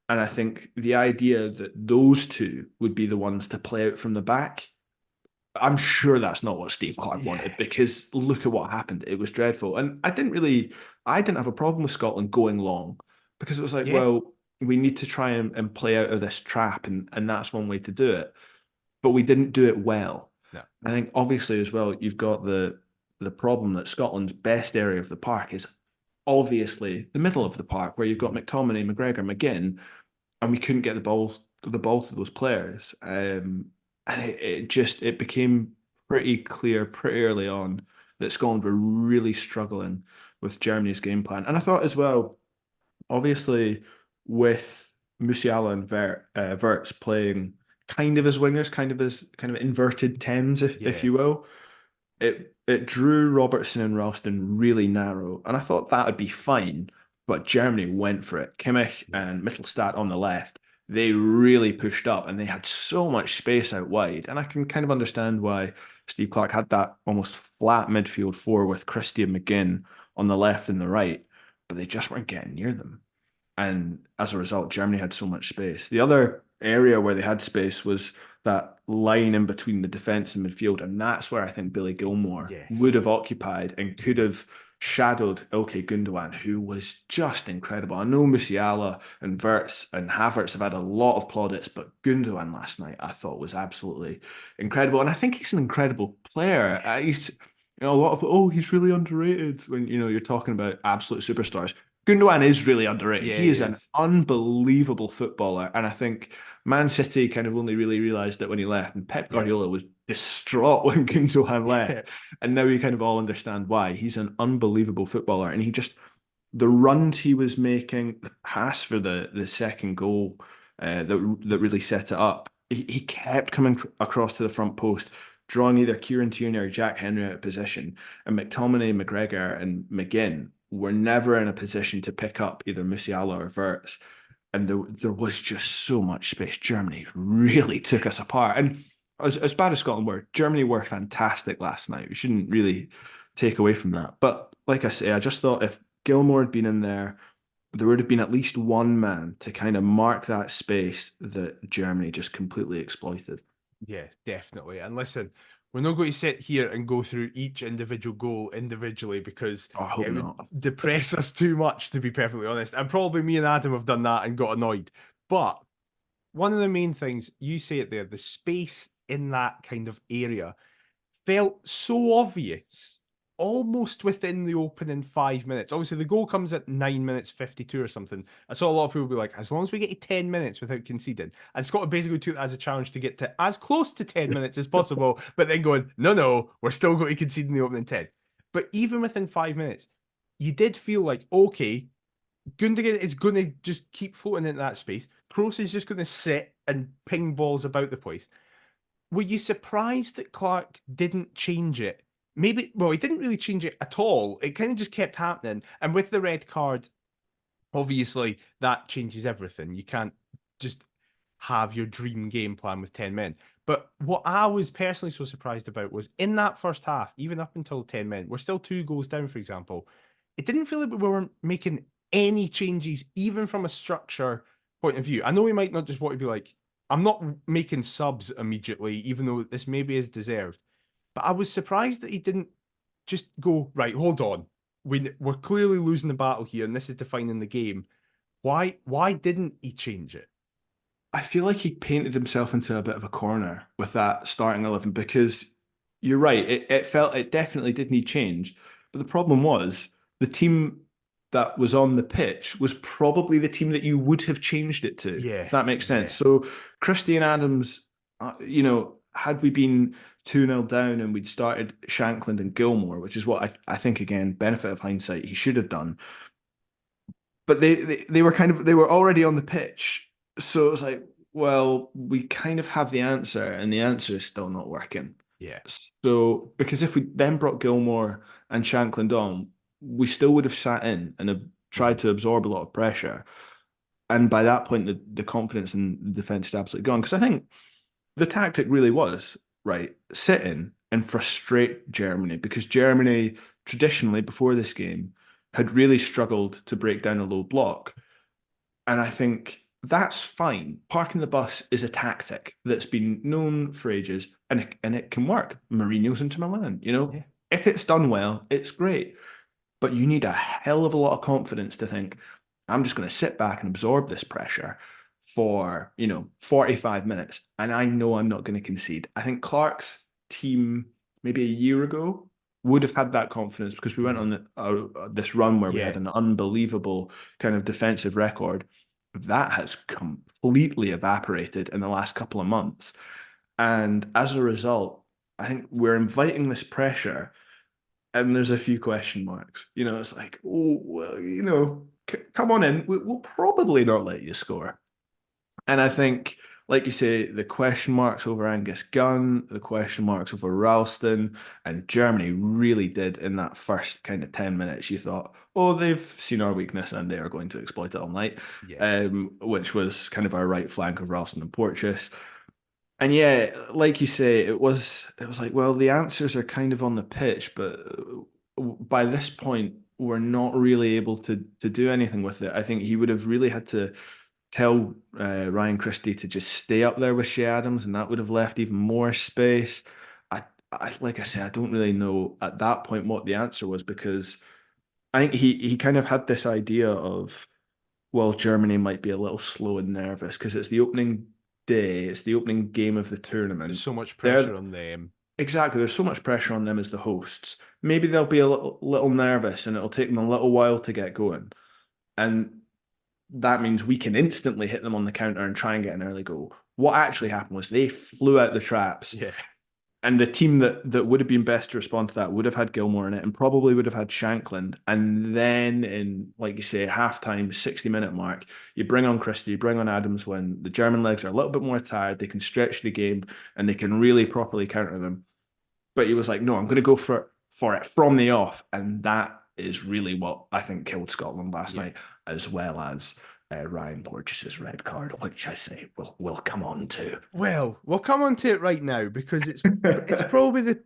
And I think the idea that those two would be the ones to play out from the back, I'm sure that's not what Steve Clark wanted, because look at what happened. It was dreadful. And I didn't have a problem with Scotland going long, because it was like, well, we need to try and play out of this trap, and that's one way to do it. But we didn't do it well. No. I think obviously as well, you've got the problem that Scotland's best area of the park is obviously the middle of the park, where you've got McTominay, McGregor, McGinn, and we couldn't get the ball to those players. And it became pretty clear pretty early on that Scotland were really struggling with Germany's game plan. And I thought as well, obviously, with Musiala and Wirtz playing kind of as wingers, kind of inverted tens, if you will, it drew Robertson and Ralston really narrow. And I thought that would be fine. But Germany went for it. Kimmich and Mittelstadt on the left, they really pushed up, and they had so much space out wide. And I can kind of understand why Steve Clark had that almost flat midfield four with Christie and McGinn on the left and the right, but they just weren't getting near them. And as a result, Germany had so much space. The other area where they had space was that line in between the defence and midfield, and that's where I think Billy Gilmour would have occupied and could have shadowed Ilkay Gundogan, who was just incredible. I know Musiala and Wirtz and Havertz have had a lot of plaudits, but Gundogan last night I thought was absolutely incredible. And I think he's an incredible player. He's a lot of, oh, he's really underrated when, you're talking about absolute superstars. Gundogan is really underrated. Yeah, He he is an is. unbelievable footballer. And I think Man City kind of only really realised it when he left. And Pep Yeah. Guardiola was distraught when Gundogan left. Yeah. And now we kind of all understand why. He's an unbelievable footballer. And the runs he was making, the pass for the second goal that really set it up, he kept coming across to the front post, drawing either Kieran Tierney or Jack Henry out of position. And McTominay, McGregor, and McGinn were never in a position to pick up either Musiala or Wirtz. And there was just so much space. Germany really took us apart. And as bad as Scotland were, Germany were fantastic last night. We shouldn't really take away from that. But like I say, I just thought if Gilmore had been in there would have been at least one man to kind of mark that space that Germany just completely exploited. Yeah, definitely. And listen, we're not going to sit here and go through each individual goal individually because I hope it would not. depress us too much, to be perfectly honest. And probably me and Adam have done that and got annoyed. But one of the main things, you say it there, the space in that kind of area felt so obvious almost within the opening 5 minutes. Obviously, the goal comes at 9 minutes 52 or something. I saw a lot of people be like, as long as we get to 10 minutes without conceding. And Scott basically took that as a challenge to get to as close to 10 minutes as possible, but then going, no, we're still going to concede in the opening 10. But even within 5 minutes, you did feel like, okay, Gundogan is going to just keep floating into that space. Kroos is just going to sit and ping balls about the place. Were you surprised that Clark didn't change it? Maybe, well, he didn't really change it at all. It kind of just kept happening. And with the red card, obviously, that changes everything. You can't just have your dream game plan with 10 men. But what I was personally so surprised about was in that first half, even up until 10 men, we're still 2 goals down, for example. It didn't feel like we weren't making any changes, even from a structure point of view. I know we might not just want to be like, I'm not making subs immediately, even though this maybe is deserved. But I was surprised that he didn't just go, right, hold on. We're clearly losing the battle here, and this is defining the game. Why didn't he change it? I feel like he painted himself into a bit of a corner with that starting 11 because you're right. It definitely did need change. But the problem was the team that was on the pitch was probably the team that you would have changed it to. Yeah, If that makes sense. yeah. So Christian Adams, had we been 2-0 down and we'd started Shankland and Gilmore, which is what I think, again, benefit of hindsight, he should have done. But they were already on the pitch. So it was like, well, we kind of have the answer, and the answer is still not working. Yeah. So, because if we then brought Gilmore and Shankland on, we still would have sat in and have tried to absorb a lot of pressure. And by that point, the confidence in the defence had absolutely gone. Because I think the tactic really was, right, sit in and frustrate Germany. Because Germany, traditionally, before this game, had really struggled to break down a low block. And I think that's fine. Parking the bus is a tactic that's been known for ages, and it can work. Mourinho's into Milan, Yeah. If it's done well, it's great. But you need a hell of a lot of confidence to think, I'm just going to sit back and absorb this pressure for, 45 minutes, and I know I'm not going to concede. I think Clark's team, maybe a year ago, would have had that confidence because we went on this run where we had an unbelievable kind of defensive record. That has completely evaporated in the last couple of months. And as a result, I think we're inviting this pressure and there's a few question marks. It's like, oh, well, come on in. We'll probably not let you score. And I think, like you say, the question marks over Angus Gunn, the question marks over Ralston, and Germany really did in that first kind of 10 minutes. You thought, oh, they've seen our weakness and they are going to exploit it all night, which was kind of our right flank of Ralston and Porteous. And yeah, like you say, it was like, well, the answers are kind of on the pitch, but by this point, we're not really able to do anything with it. I think he would have really had to tell Ryan Christie to just stay up there with Shea Adams, and that would have left even more space. Like I said, I don't really know at that point what the answer was because I think he kind of had this idea of, well, Germany might be a little slow and nervous because it's the opening day, it's the opening game of the There's tournament. so much pressure They're on them. exactly there's so much pressure on them as the hosts. Maybe they'll be a little nervous and it'll take them a little while to get going. And that means we can instantly hit them on the counter and try and get an early goal. What actually happened was they flew out the traps. Yeah. And the team that would have been best to respond to that would have had Gilmore in it and probably would have had Shankland. And then in, like you say, halftime, 60-minute mark, you bring on Christie, you bring on Adams when the German legs are a little bit more tired. They can stretch the game and they can really properly counter them. But he was like, no, I'm going to go for it from the off. And that is really what I think killed Scotland last night, as well as Ryan Porteous's red card, which I say we'll come on to. Well, we'll come on to it right now because it's probably the.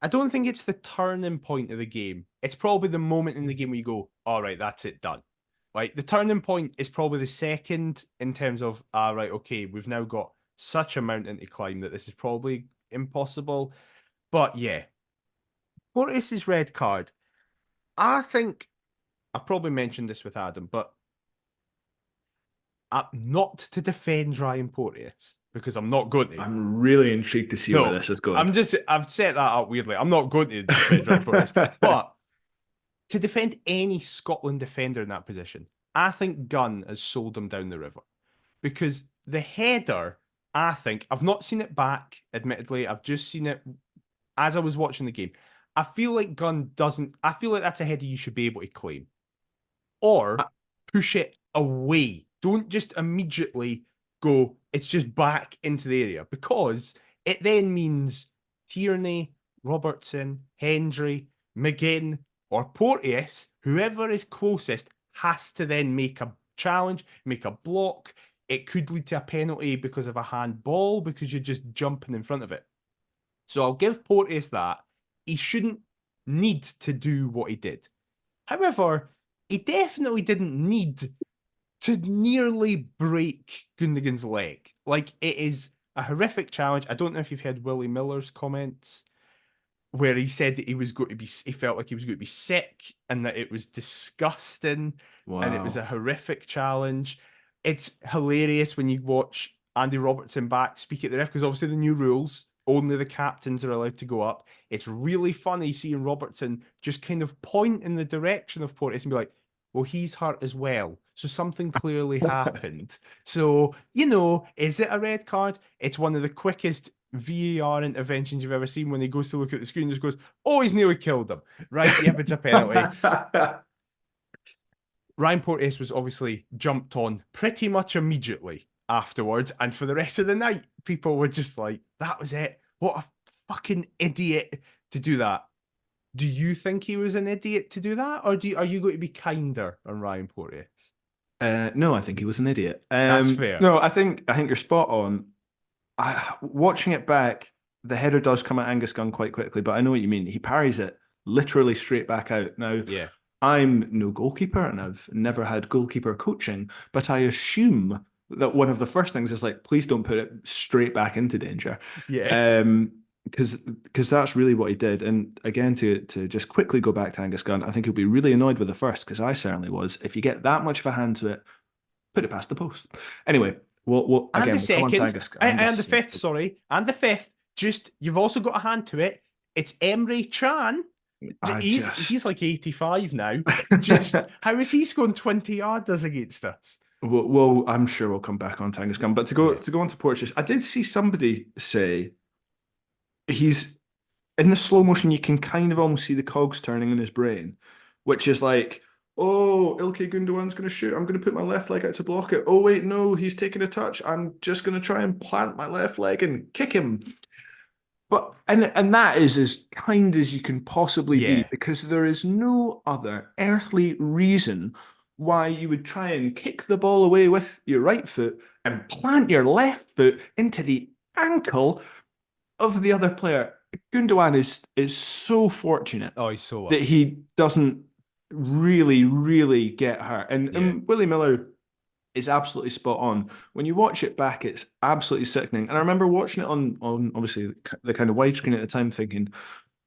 I don't think it's the turning point of the game. It's probably the moment in the game where you go, all right, that's it, done. Like the turning point is probably the second in terms of, right, okay, we've now got such a mountain to climb that this is probably impossible. But yeah, Porteous's red card. I think I've probably mentioned this with Adam, but not to defend Ryan Porteous because I'm not going to. I'm really intrigued to see where this is going. I've set that up weirdly. I'm not going to defend Ryan Porteous, but to defend any Scotland defender in that position, I think Gunn has sold him down the river because the header, I think, I've not seen it back, admittedly. I've just seen it as I was watching the game. I feel like Gunn doesn't, I feel like that's a header you should be able to claim or push it away. Don't just immediately go, it's just back into the area because it then means Tierney, Robertson, Hendry, McGinn, or Porteous, whoever is closest, has to then make a challenge, make a block. It could lead to a penalty because of a handball because you're just jumping in front of it. So I'll give Porteous that. He shouldn't need to do what he did. However, he definitely didn't need to nearly break Gundogan's leg. Like, it is a horrific challenge. I don't know if you've heard Willie Miller's comments where he said that he felt like he was going to be sick and that it was disgusting and it was a horrific challenge. It's hilarious when you watch Andy Robertson back speak at the ref because obviously the new rules, only the captains are allowed to go up. It's really funny seeing Robertson just kind of point in the direction of Porteous and be like, well, he's hurt as well. So something clearly happened. So, is it a red card? It's one of the quickest VAR interventions you've ever seen when he goes to look at the screen and just goes, oh, he's nearly killed him. Right? Yep, it's a penalty. Ryan Porteous was obviously jumped on pretty much immediately afterwards. And for the rest of the night, people were just like, that was it. What a fucking idiot to do that. Do you think he was an idiot to do that? Or are you going to be kinder on Ryan Porteous? No, I think he was an idiot. That's fair. No, I think you're spot on. Watching it back, the header does come at Angus Gunn quite quickly, but I know what you mean. He parries it literally straight back out. Now, yeah. I'm no goalkeeper and I've never had goalkeeper coaching, but I assume that one of the first things is like, please don't put it straight back into danger. Yeah. Because that's really what he did. And again, to just quickly go back to Angus Gunn, I think he'll be really annoyed with the first, because I certainly was. If you get that much of a hand to it, put it past the post. Anyway, we'll and again, the second, come on to Angus, and the fifth, sorry, and the fifth, just, you've also got a hand to it. It's Emre Can. He's like 85 now. Just how is he scoring 20 yarders against us? Well, I'm sure we'll come back on to Angus Gunn. But to go on to Porteous, I did see somebody say he's in the slow motion. You can kind of almost see the cogs turning in his brain, which is like, oh, Ilkay Gundogan's going to shoot. I'm going to put my left leg out to block it. Oh wait, no, he's taking a touch. I'm just going to try and plant my left leg and kick him. But and that is as kind as you can possibly be, because there is no other earthly reason why you would try and kick the ball away with your right foot and plant your left foot into the ankle of the other player. Gundogan is so fortunate he's so lucky that he doesn't really get hurt. And Willie Miller is absolutely spot on. When you watch it back, it's absolutely sickening. And I remember watching it on obviously the kind of widescreen at the time, thinking,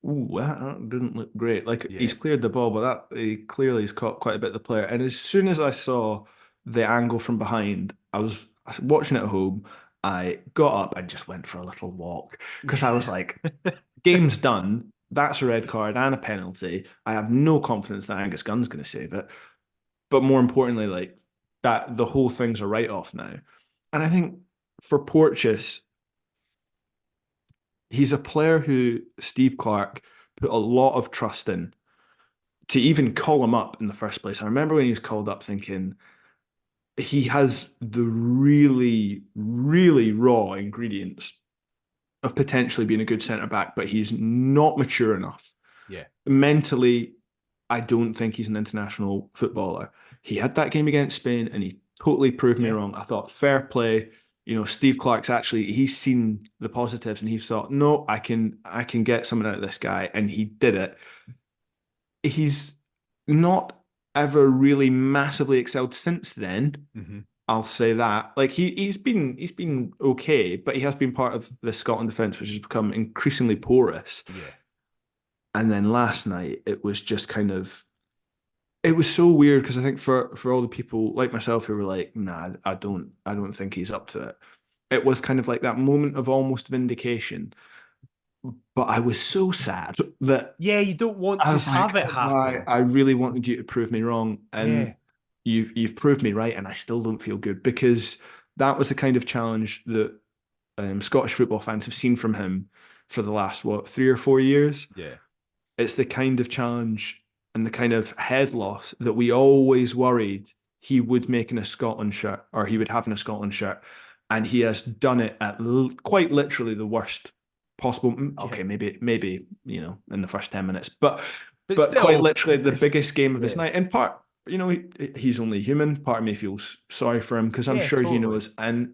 ooh, that didn't look great. Like he's Yeah. cleared the ball, but that he clearly has caught quite a bit of the player. And as soon as I saw the angle from behind, I was watching it at home. I got up and just went for a little walk because I was like, game's done. That's a red card and a penalty. I have no confidence that Angus Gunn's going to save it. But more importantly, like that, the whole thing's a write off now. And I think for Porteous, he's a player who Steve Clark put a lot of trust in to even call him up in the first place. I remember when he was called up thinking he has the really, really raw ingredients of potentially being a good centre back, but he's not mature enough. Yeah. Mentally, I don't think he's an international footballer. He had that game against Spain and he totally proved me wrong. I thought fair play. You know, Steve Clark's actually he's seen the positives and he thought, no, I can get something out of this guy, and he did it. He's not ever really massively excelled since then. Mm-hmm. I'll say that. Like he's been okay, but he has been part of the Scotland defence, which has become increasingly porous. Yeah. And then last night, it was just kind of, it was so weird because I think for all the people like myself who were like, nah, I don't think he's up to it. It was kind of like that moment of almost vindication. But I was so sad that Yeah, you don't want I to was have like, it why? happen. I really wanted you to prove me wrong, Yeah. and you've proved me right, and I still don't feel good because that was the kind of challenge that Scottish football fans have seen from him for the last 3 or 4 years. Yeah. It's the kind of challenge and the kind of head loss that we always worried he would make in a Scotland shirt, or he would have in a Scotland shirt. And he has done it at quite literally the worst possible. Yeah. Okay, maybe in the first 10 minutes, but But quite still, literally the biggest game of his yeah. night. In part, he's only human. Part of me feels sorry for him because I'm Yeah, sure he totally. knows. And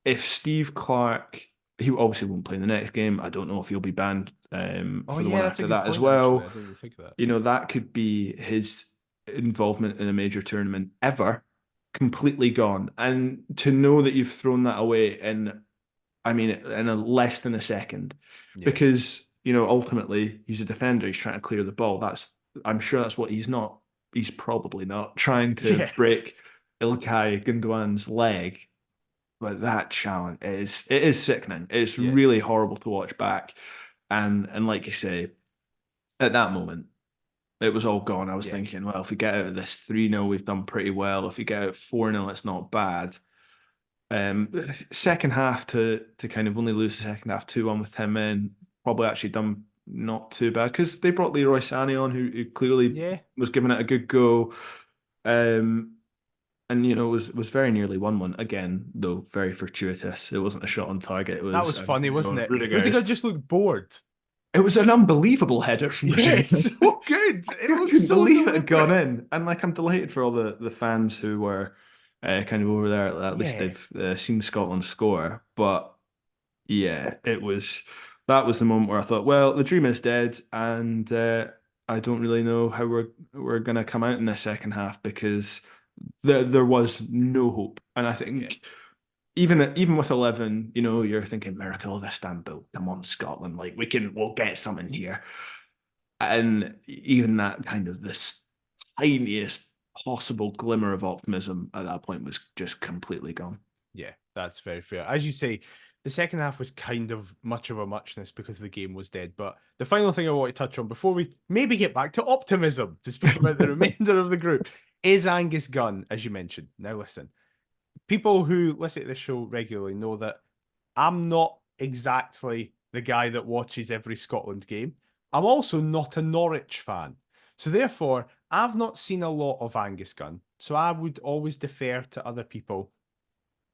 if Steve Clark, he obviously won't play in the next game. I don't know if he'll be banned Oh for the yeah, one that's a after good that as point, actually. I well. didn't even think of that. That could be his involvement in a major tournament ever completely gone. And to know that you've thrown that away in a less than a second, Yeah. because ultimately he's a defender. He's trying to clear the ball. I'm sure that's what he's not. He's probably not trying to Yeah. break Ilkay Gundogan's leg. But that challenge it is sickening. It's Yeah. really horrible to watch back. And like you say, at that moment, it was all gone. I was Yeah. thinking, well, if we get out of this 3-0, we've done pretty well. If we get out 4-0, it's not bad. Second half to kind of only lose the second half 2-1 with 10 men, probably actually done not too bad because they brought Leroy Sané on, who clearly Yeah. was giving it a good go. And was very nearly 1-1 again, though very fortuitous. It wasn't a shot on target. It That was was funny, wasn't it? Rudiger Rudiger's. just looked bored. It was an unbelievable header from Rudiger. Yes, so good. I It looked couldn't so believe it had gone deliberate. in, and like I'm delighted for all the fans who were kind of over there. At least Yeah. they've seen Scotland score. But yeah, that was the moment where I thought, well, the dream is dead, and I don't really know how we're gonna come out in the second half because there was no hope, and I think. Yeah. Even with 11, you're thinking miracle of Istanbul. Come on, Scotland! Like we'll get something here. And even that kind of this tiniest possible glimmer of optimism at that point was just completely gone. Yeah, that's very fair. As you say, the second half was kind of much of a muchness because the game was dead. But the final thing I want to touch on before we maybe get back to optimism to speak about the remainder of the group is Angus Gunn, as you mentioned. Now, listen, people who listen to this show regularly know that I'm not exactly the guy that watches every Scotland game. I'm also not a Norwich fan. So therefore, I've not seen a lot of Angus Gunn. So I would always defer to other people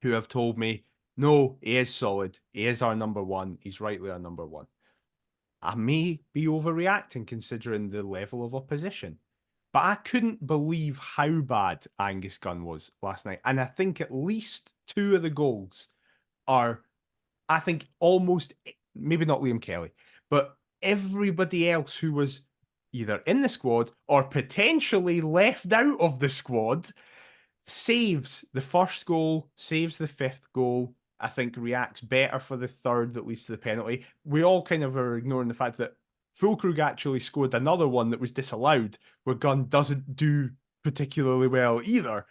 who have told me, no, he is solid. He is our number one. He's rightly our number one. I may be overreacting considering the level of opposition. But I couldn't believe how bad Angus Gunn was last night. And I think at least two of the goals are, I think, almost, maybe not Liam Kelly, but everybody else who was either in the squad or potentially left out of the squad saves the first goal, saves the fifth goal. I think reacts better for the third that leads to the penalty. We all kind of are ignoring the fact that Fulkrug actually scored another one that was disallowed, where Gunn doesn't do particularly well either.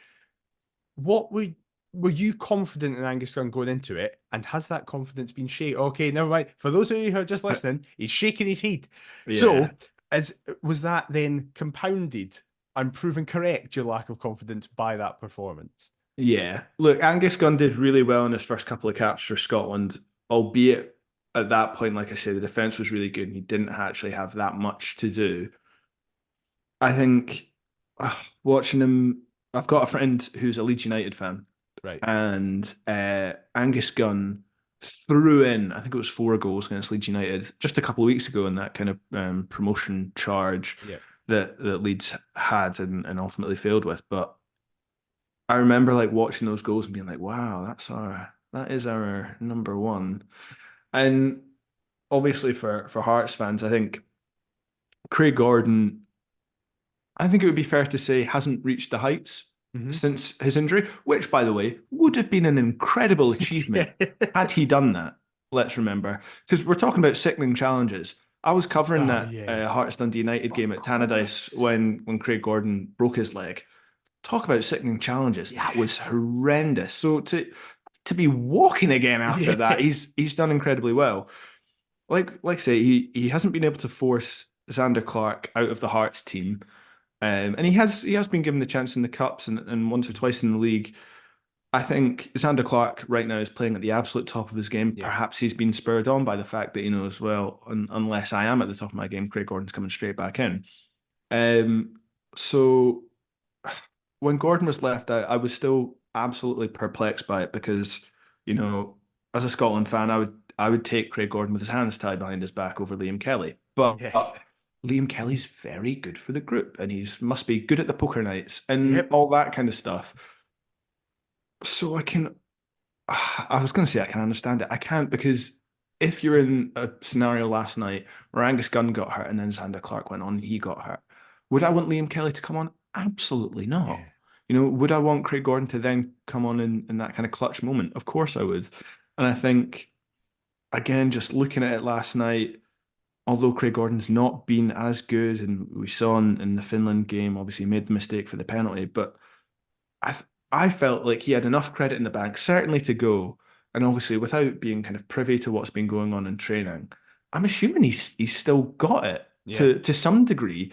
What were you confident in Angus Gunn going into it? And has that confidence been shaken? Okay, never mind. For those of you who are just listening, he's shaking his head. Yeah. So, was that then compounded and proven correct, your lack of confidence, by that performance? Yeah. Look, Angus Gunn did really well in his first couple of caps for Scotland, albeit at that point, like I say, the defence was really good and he didn't actually have that much to do. I think watching him, I've got a friend who's a Leeds United fan, Right. and Angus Gunn threw in, I think it was 4 goals against Leeds United just a couple of weeks ago in that kind of promotion charge Yeah. that Leeds had and ultimately failed with. But I remember like watching those goals and being like, wow, that is our number one. And obviously for Hearts fans, I think Craig Gordon, I think it would be fair to say, hasn't reached the heights since his injury, which, by the way, would have been an incredible achievement had he done that. Let's remember, because we're talking about sickening challenges. I was covering that Hearts Dundee United game at Tannadice when Craig Gordon broke his leg. Talk about sickening challenges. That was horrendous. So to be walking again after that, he's done incredibly well. Like I say, he hasn't been able to force Xander Clark out of the Hearts team. And he has been given the chance in the cups and once or twice in the league. I think Xander Clark right now is playing at the absolute top of his game. Yeah. Perhaps he's been spurred on by the fact that he knows, well, unless I am at the top of my game, Craig Gordon's coming straight back in. So when Gordon was left out, I was still absolutely perplexed by it because, as a Scotland fan, I would take Craig Gordon with his hands tied behind his back over Liam Kelly. But Liam Kelly's very good for the group and he must be good at the poker nights and all that kind of stuff. So I was going to say I can understand it. I can't, because if you're in a scenario last night where Angus Gunn got hurt and then Xander Clark went on, he got hurt, would I want Liam Kelly to come on? Absolutely not. Would I want Craig Gordon to then come on in that kind of clutch moment? Of course I would. And I think, again, just looking at it last night, although Craig Gordon's not been as good, and we saw in the Finland game, obviously he made the mistake for the penalty, but I felt like he had enough credit in the bank, certainly to go. And obviously, without being kind of privy to what's been going on in training, I'm assuming he's still got it to some degree.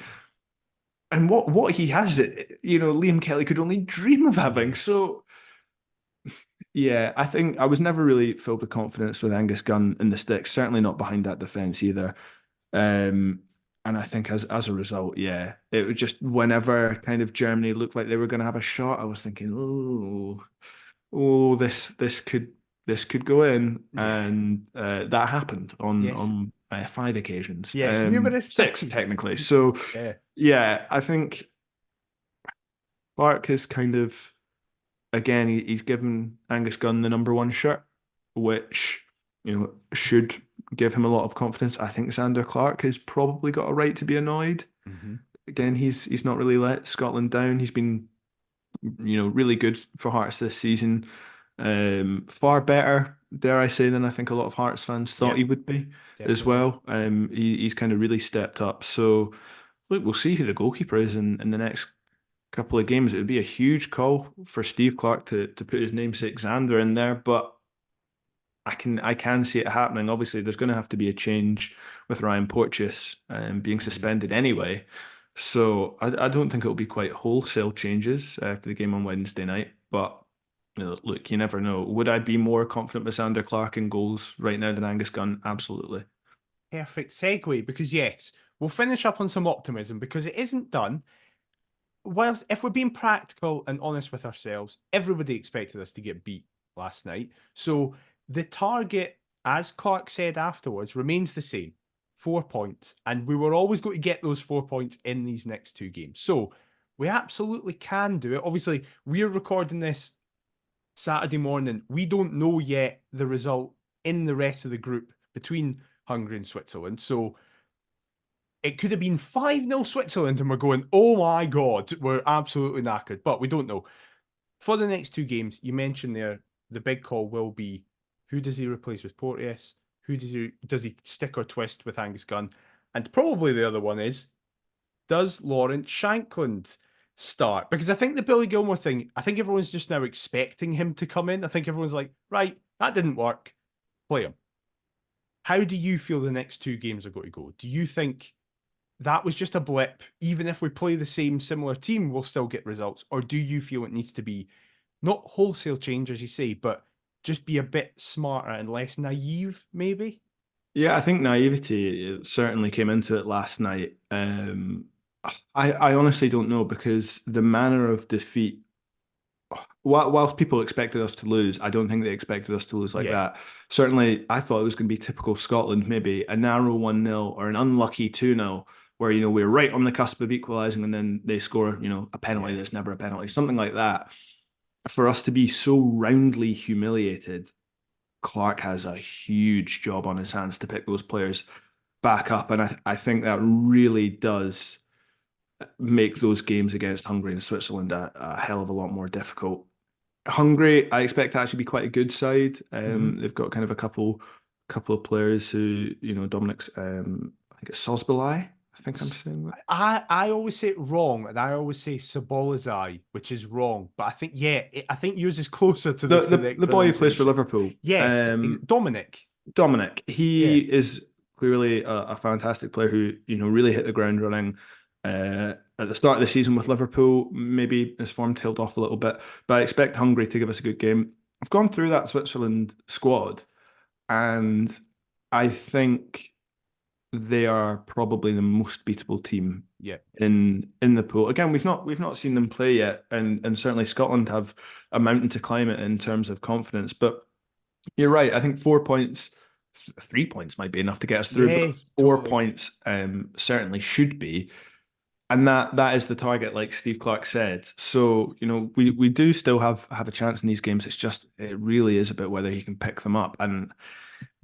And what he has, Liam Kelly could only dream of having. So, yeah, I think I was never really filled with confidence with Angus Gunn in the sticks, certainly not behind that defence either. And I think as a result, it was just whenever kind of Germany looked like they were going to have a shot, I was thinking, this could go in, and that happened on 5 occasions. Yes, numerous 6 times. technically. So I think Clark is kind of, again, he's given Angus Gunn the number 1 shirt, which should give him a lot of confidence. I think Xander Clark has probably got a right to be annoyed. Again, he's not really let Scotland down. He's been, really good for Hearts this season. Far better, dare I say, than I think a lot of Hearts fans thought he would be as well. He's kind of really stepped up. So, look, we'll see who the goalkeeper is in the next couple of games. It would be a huge call for Steve Clark to put his namesake Xander in there, but I can see it happening. Obviously, there's going to have to be a change with Ryan Porteous being suspended anyway. So I don't think it'll be quite wholesale changes after the game on Wednesday night. But look, you never know. Would I be more confident with Xander Clark in goals right now than Angus Gunn? Absolutely. Perfect segue, because yes, we'll finish up on some optimism because it isn't done. Whilst, if we're being practical and honest with ourselves, everybody expected us to get beat last night. So the target, as Clark said afterwards, remains the same. 4 points. And we were always going to get those 4 points in these next 2 games. So we absolutely can do it. Obviously, we're recording this Saturday morning. We don't know yet the result in the rest of the group between Hungary and Switzerland. So it could have been 5-0 Switzerland and we're going, oh my God, we're absolutely knackered. But we don't know. For the next 2 games, you mentioned there, the big call will be, who does he replace with Porteous? Who does he stick or twist with Angus Gunn? And probably the other one is, does Lawrence Shankland start? Because I think the Billy Gilmore thing, I think everyone's just now expecting him to come in. I think everyone's like, right, that didn't work. Play him. How do you feel the next 2 games are going to go? Do you think that was just a blip? Even if we play the same similar team, we'll still get results? Or do you feel it needs to be not wholesale change, as you say, but just be a bit smarter and less naive, maybe? Yeah, I think naivety certainly came into it last night. I honestly don't know, because the manner of defeat, whilst people expected us to lose, I don't think they expected us to lose like that. Certainly, I thought it was going to be typical Scotland, maybe a narrow 1-0 or an unlucky 2-0, where, we're right on the cusp of equalising and then they score, a penalty that's never a penalty, something like that. For us to be so roundly humiliated, Clark has a huge job on his hands to pick those players back up. And I think that really does make those games against Hungary and Switzerland a hell of a lot more difficult. Hungary, I expect to actually be quite a good side. They've got kind of a couple of players who, Dominic's, I think it's Sosbolai. I think I'm saying that. I always say it wrong, and I always say Sabolazai, which is wrong. But I think, I think yours is closer to the boy who plays for Liverpool. Yes, Dominic. Dominic. He is clearly a fantastic player who, really hit the ground running. At the start of the season with Liverpool, maybe his form tailed off a little bit, but I expect Hungary to give us a good game. I've gone through that Switzerland squad, and I think they are probably the most beatable team in the pool. Again, we've not seen them play yet, and certainly Scotland have a mountain to climb it in terms of confidence. But you're right. I think 4 points, 3 points might be enough to get us through, but 4 points certainly should be. And that is the target, like Steve Clark said. So, we do still have a chance in these games. It's just, it really is about whether he can pick them up. And,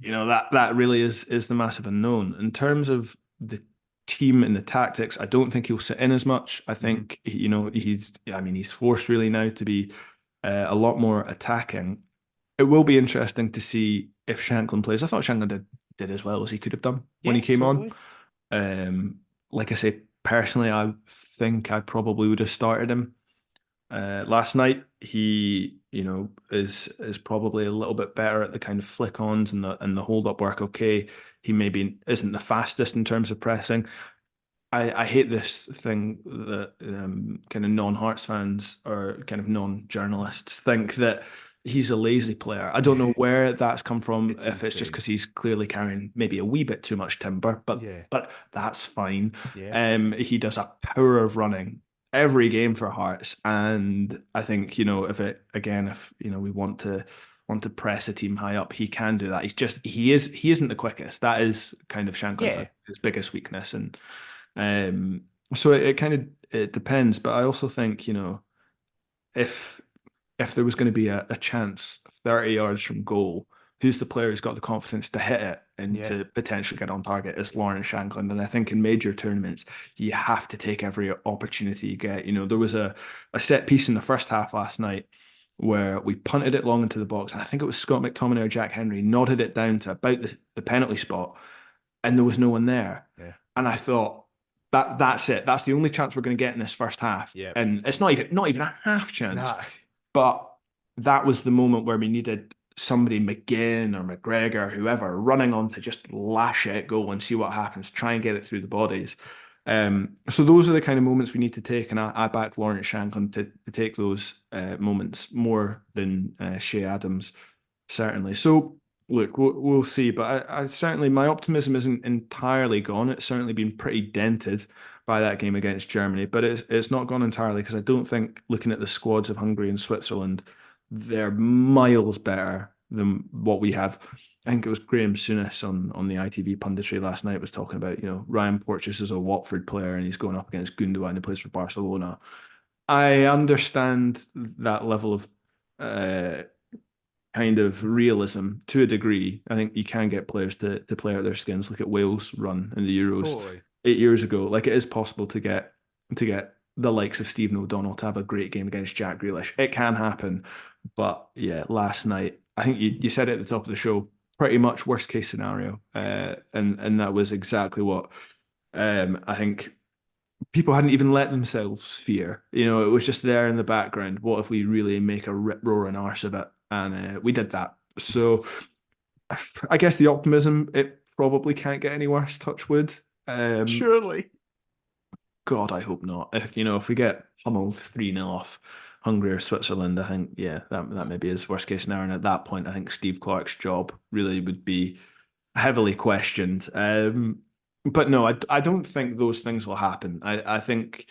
that really is the massive unknown. In terms of the team and the tactics, I don't think he'll sit in as much. I think, he's forced really now to be a lot more attacking. It will be interesting to see if Shankland plays. I thought Shankland did as well as he could have done when he came on. Like I say, personally, I think I probably would have started him last night. He, is probably a little bit better at the kind of flick-ons and the hold-up work. Okay, he maybe isn't the fastest in terms of pressing. I hate this thing that kind of non-Hearts fans or kind of non-journalists think that he's a lazy player. I don't know where that's come from, if it's just because he's clearly carrying maybe a wee bit too much timber, but that's fine. He does a power of running every game for Hearts, and I think, if we want to press a team high up, he can do that. He isn't the quickest. That is kind of Shankland's his biggest weakness, and so it depends. But I also think, if there was going to be a chance 30 yards from goal, who's the player who's got the confidence to hit it and to potentially get on target? It's Lawrence Shankland. And I think in major tournaments, you have to take every opportunity you get. There was a set piece in the first half last night where we punted it long into the box. And I think it was Scott McTominay or Jack Henry nodded it down to about the penalty spot, and there was no one there. And I thought, that's it. That's the only chance we're going to get in this first half. And it's not even a half chance. But that was the moment where we needed somebody, McGinn or McGregor or whoever, running on to just lash it, go and see what happens, try and get it through the bodies. So those are the kind of moments we need to take, and I back Lawrence Shankland to take those moments more than Shea Adams, certainly. So look, we'll see. But I certainly, my optimism isn't entirely gone. It's certainly been pretty dented by that game against Germany, but it's not gone entirely, because I don't think, looking at the squads of Hungary and Switzerland, they're miles better than what we have. I think it was Graham Souness on the ITV punditry last night was talking about, Ryan Porteous is a Watford player and he's going up against Gundogan who plays for Barcelona. I understand that level of kind of realism to a degree. I think you can get players to play out their skins. Look at Wales' run in the Euros 8 years ago. Like, it is possible to get the likes of Stephen O'Donnell to have a great game against Jack Grealish. It can happen. But yeah, last night, I think you said it at the top of the show, pretty much worst case scenario. And that was exactly what I think people hadn't even let themselves fear. It was just there in the background. What if we really make a rip-roaring arse of it? And we did that. So I guess the optimism, it probably can't get any worse, touch wood. Surely. God, I hope not. If we get pummeled 3-0 off Hungary or Switzerland, I think, yeah, that maybe is worst case scenario. And at that point, I think Steve Clarke's job really would be heavily questioned. But no, I don't think those things will happen. I think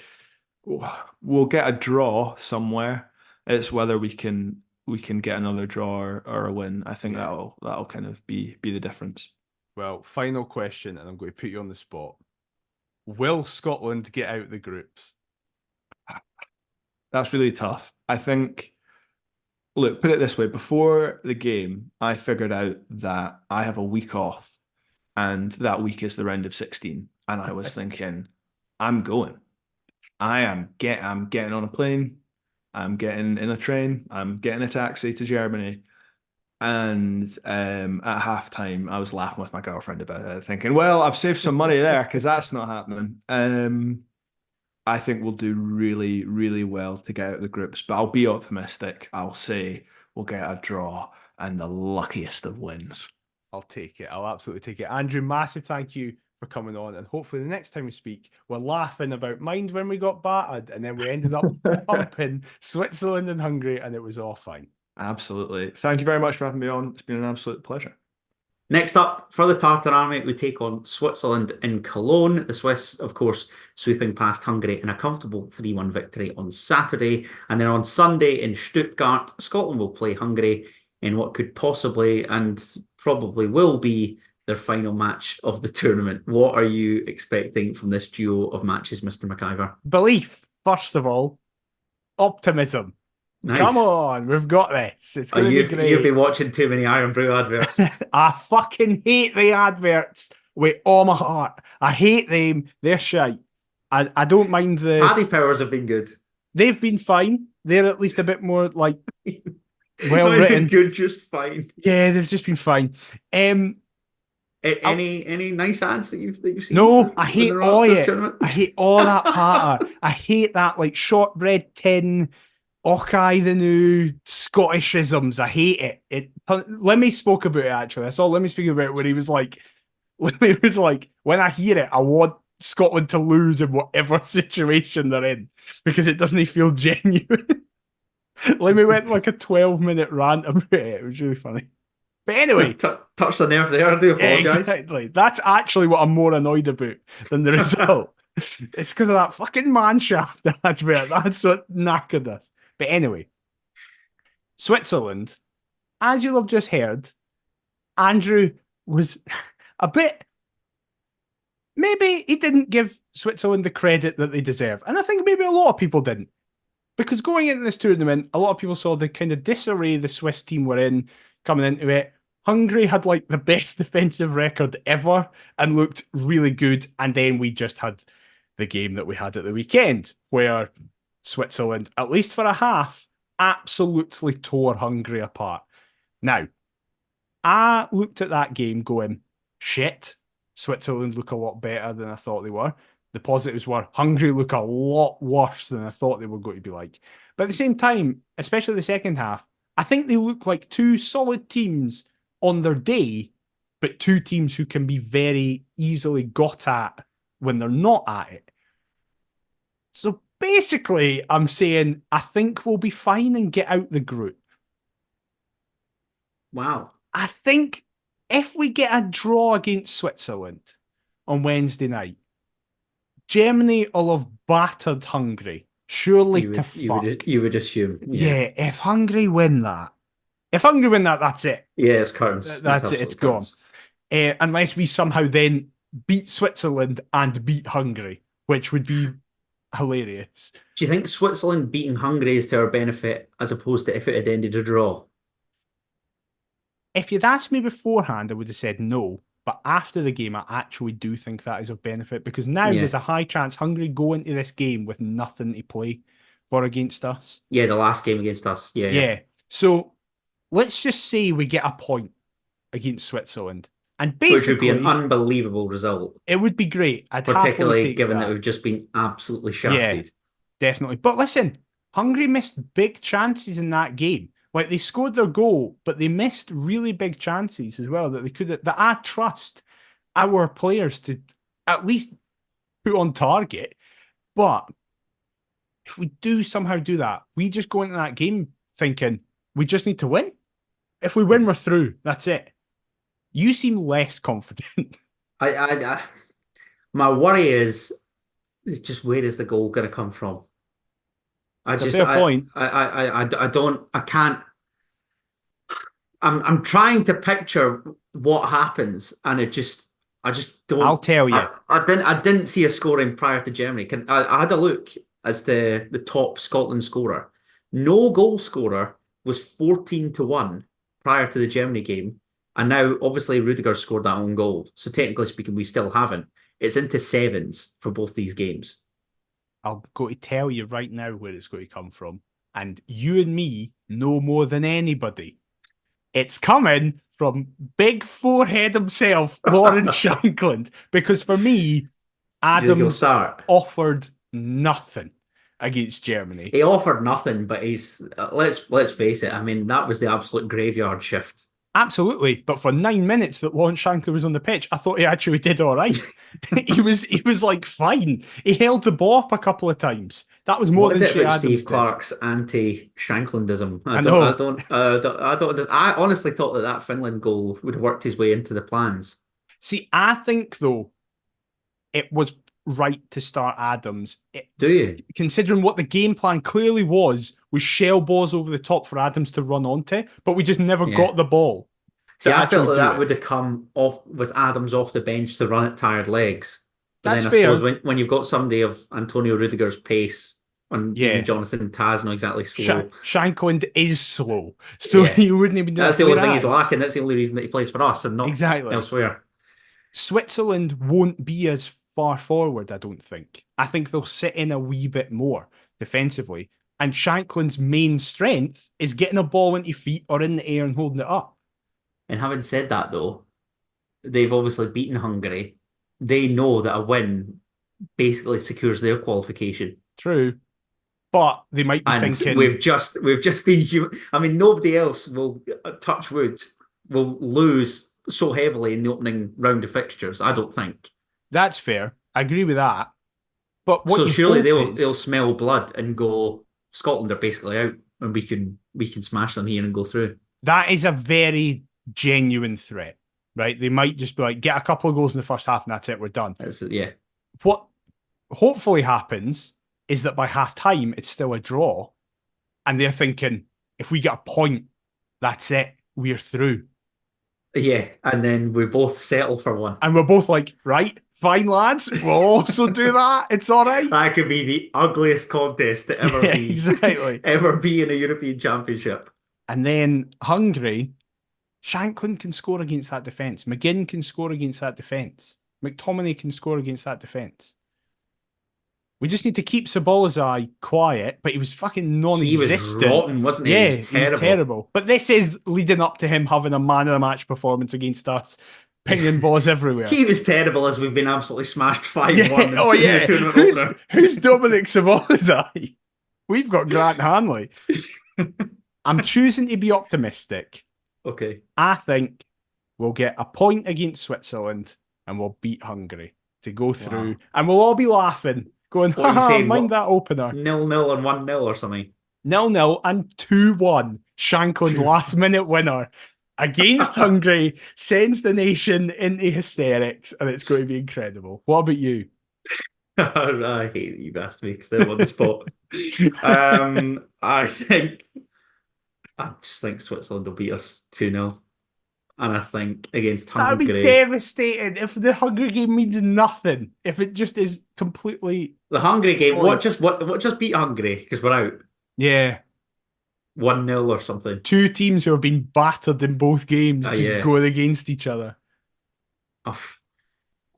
we'll get a draw somewhere. It's whether we can get another draw or a win. I think that'll kind of be the difference. Well, final question, and I'm going to put you on the spot. Will Scotland get out the groups? That's really tough. I think, look, put it this way. Before the game, I figured out that I have a week off, and that week is the round of 16. And I was thinking, I'm going. I'm getting on a plane. I'm getting in a train. I'm getting a taxi to Germany. And at halftime, I was laughing with my girlfriend about it, thinking, well, I've saved some money there because that's not happening. I think we'll do really, really well to get out of the groups, but I'll be optimistic. I'll say we'll get a draw and the luckiest of wins. I'll take it. I'll absolutely take it. Andrew, massive thank you for coming on. And hopefully the next time we speak, we're laughing about mind when we got battered and then we ended up pumping Switzerland and Hungary and it was all fine. Absolutely. Thank you very much for having me on. It's been an absolute pleasure. Next up, for the Tartan Army, we take on Switzerland in Cologne. The Swiss, of course, sweeping past Hungary in a comfortable 3-1 victory on Saturday. And then on Sunday in Stuttgart, Scotland will play Hungary in what could possibly and probably will be their final match of the tournament. What are you expecting from this duo of matches, Mr. McIver? Belief, first of all. Optimism. Nice. Come on, we've got this. It's going to be great. You've been watching too many Iron Brew adverts. I fucking hate the adverts with all my heart. I hate them. They're shite. I don't mind the... Paddy Powers have been good. They've been fine. They're at least a bit more like well written. Good, just fine. Yeah, they've just been fine. Any nice ads that you've seen? No, I hate all it. I hate all that patter. I hate that like shortbread tin, Ockeye the new Scottishisms. I hate it. Lemmy spoke about it actually. I saw Lemmy speak about it where he was like, when I hear it, I want Scotland to lose in whatever situation they're in because it doesn't feel genuine. Lemmy went like a 12-minute rant about it. It was really funny. But anyway, touched a nerve there. I do apologise. Yeah, exactly. That's actually what I'm more annoyed about than the result. It's because of that fucking man shaft advert. That's what knackered us. But anyway, Switzerland, as you'll have just heard, Andrew was a bit. Maybe he didn't give Switzerland the credit that they deserve, and I think maybe a lot of people didn't. Because going into this tournament, a lot of people saw the kind of disarray the Swiss team were in coming into it. Hungary had like the best defensive record ever and looked really good. And then we just had the game that we had at the weekend where Switzerland, at least for a half, absolutely tore Hungary apart. Now, I looked at that game going, shit, Switzerland look a lot better than I thought they were. The positives were Hungary look a lot worse than I thought they were going to be like. But at the same time, especially the second half, I think they look like two solid teams on their day, but two teams who can be very easily got at when they're not at it. So basically, I'm saying I think we'll be fine and get out the group. Wow. I think if we get a draw against Switzerland on Wednesday night, Germany will have battered Hungary. Surely you would assume. Yeah, if Hungary win that, that's it. Yeah, it's curtains. That's it. It's gone. Unless we somehow then beat Switzerland and beat Hungary, which would be hilarious. Do you think Switzerland beating Hungary is to our benefit as opposed to if it had ended a draw? If you'd asked me beforehand, I would have said no. But after the game, I actually do think that is of benefit because now there's a high chance Hungary go into this game with nothing to play for against us. Yeah, the last game against us. Yeah. So let's just say we get a point against Switzerland. And Which would be an basically, unbelievable result, it would be great. I'd happily particularly take given that. that we've just been absolutely Yeah, shafted. definitely. But listen, Hungary missed big chances in that game. Like they scored their goal, but they missed really big chances as well that they could have, that I trust our players to at least put on target. But if we do somehow do that, we just go into that game thinking we just need to win. If we win, we're through. That's it. You seem less confident. My worry is just where is the goal going to come from? It's a fair point. I don't, I can't. I'm trying to picture what happens, and I just don't. I'll tell you. I didn't see a scoring prior to Germany. I had a look as to the top Scotland scorer. No goal scorer was 14-1 prior to the Germany game, and now obviously Rudiger scored that own goal. So technically speaking, we still haven't. It's into sevens for both these games. I'll go to tell you right now where it's going to come from, and you and me know more than anybody. It's coming from big forehead himself, Lawrence Shankland. Because for me, Adams offered nothing against Germany. He offered nothing, but he's let's face it. I mean, that was the absolute graveyard shift. Absolutely, but for 9 minutes that Lawrence Shankland was on the pitch, I thought he actually did all right. he was like fine. He held the ball up a couple of times. That was more than Shea Adams Steve did. Clarke's anti-Shanklandism. I honestly thought that Finland goal would have worked his way into the plans. See, I think though it was right to start Adams. Do you? Considering what the game plan clearly was shell balls over the top for Adams to run onto, but we just never got the ball. See, I felt that would have come off with Adams off the bench to run at tired legs. But That's then I fair. suppose when you've got somebody of Antonio Rudiger's pace, and even Jonathan Tah's not exactly slow. Shankland is slow, so you wouldn't even do that. That's the only thing he's lacking. That's the only reason that he plays for us and not elsewhere. Switzerland won't be as far forward, I don't think. I think they'll sit in a wee bit more defensively. And Shankland's main strength is getting a ball into feet or in the air and holding it up. And having said that, though, they've obviously beaten Hungary. They know that a win basically secures their qualification. True. But they might be thinking... We've just been human. I mean, nobody else will, touch wood, will lose so heavily in the opening round of fixtures, I don't think. That's fair. I agree with that. But what so surely they'll smell blood and go, Scotland are basically out, and we can smash them here and go through. That is a very genuine threat, right? They might just be like, get a couple of goals in the first half and that's it, we're done. What hopefully happens is that by half time it's still a draw, and they're thinking, if we get a point, that's it, we're through. Yeah, and then we both settle for one. And we're both like, right, fine lads, we'll also do that. It's all right. That could be the ugliest contest to ever be. Exactly. Ever be in a European Championship. And then Hungary, Shankland can score against that defence. McGinn can score against that defence. McTominay can score against that defence. We just need to keep Szoboszlai quiet, but he was fucking non-existent. He was rotten, wasn't he? Yeah, he was terrible. But this is leading up to him having a man-of-the-match performance against us, pinging balls everywhere. He was terrible as we've been absolutely smashed 5-1 in the tournament opener. Who's Dominic Szoboszlai? We've got Grant Hanley. I'm choosing to be optimistic. Okay. I think we'll get a point against Switzerland and we'll beat Hungary to go through. Wow. And we'll all be laughing, going, mind that opener. 0-0 and 1-0 or something. 0-0 and 2-1. Shankland last-minute winner against Hungary, sends the nation into hysterics, and it's going to be incredible. What about you? I hate that you've asked me because they're on the spot. I just think Switzerland will beat us 2-0. And I think against Hungary... That would be devastating if the Hungary game means nothing. If it just is completely... The Hungary game, what just beat Hungary? Because we're out. Yeah. 1-0 or something. Two teams who have been battered in both games just going against each other.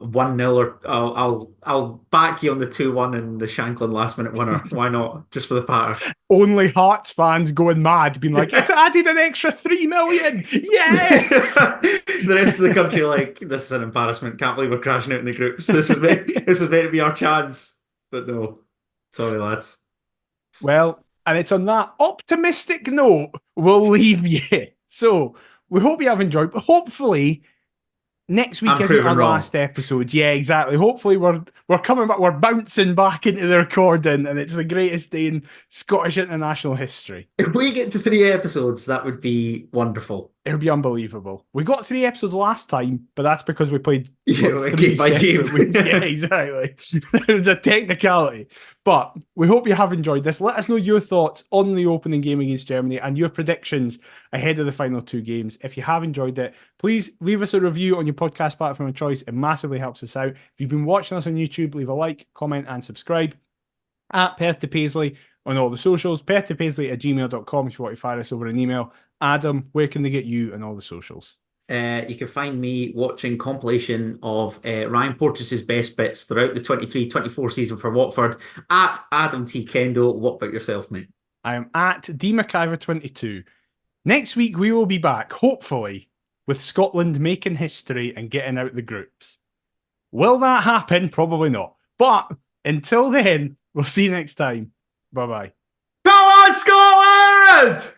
1-0, or I'll back you on the 2-1 and the Shanklin last minute winner. Why not? Just for the patter. Only Hearts fans going mad, being like, it's added an extra 3 million. Yes. The rest of the country like, this is an embarrassment. Can't believe we're crashing out in the groups. This is meant to be our chance. But no. Sorry, lads. Well, and it's on that optimistic note we'll leave you. So we hope you have enjoyed. Hopefully, next week isn't our last episode. Yeah, exactly. Hopefully, we're coming back. We're bouncing back into the recording, and it's the greatest day in Scottish international history. If we get to 3 episodes, that would be wonderful. It would be unbelievable. We got 3 episodes last time, but that's because we played game by game. Yeah, exactly. It was a technicality. But we hope you have enjoyed this. Let us know your thoughts on the opening game against Germany and your predictions ahead of the final 2 games. If you have enjoyed it, please leave us a review on your podcast platform of choice. It massively helps us out. If you've been watching us on YouTube, leave a like, comment, and subscribe. At Perth to Paisley on all the socials. perthtopaisley@gmail.com if you want to fire us over an email. Adam, where can they get you on all the socials? You can find me watching compilation of Ryan Porteous's best bits throughout the 23-24 season for Watford at Adam T. Kendall. What about yourself, mate? I am at DMcIver22. Next week, we will be back, hopefully, with Scotland making history and getting out the groups. Will that happen? Probably not. But until then, we'll see you next time. Bye-bye. Come on, Scotland!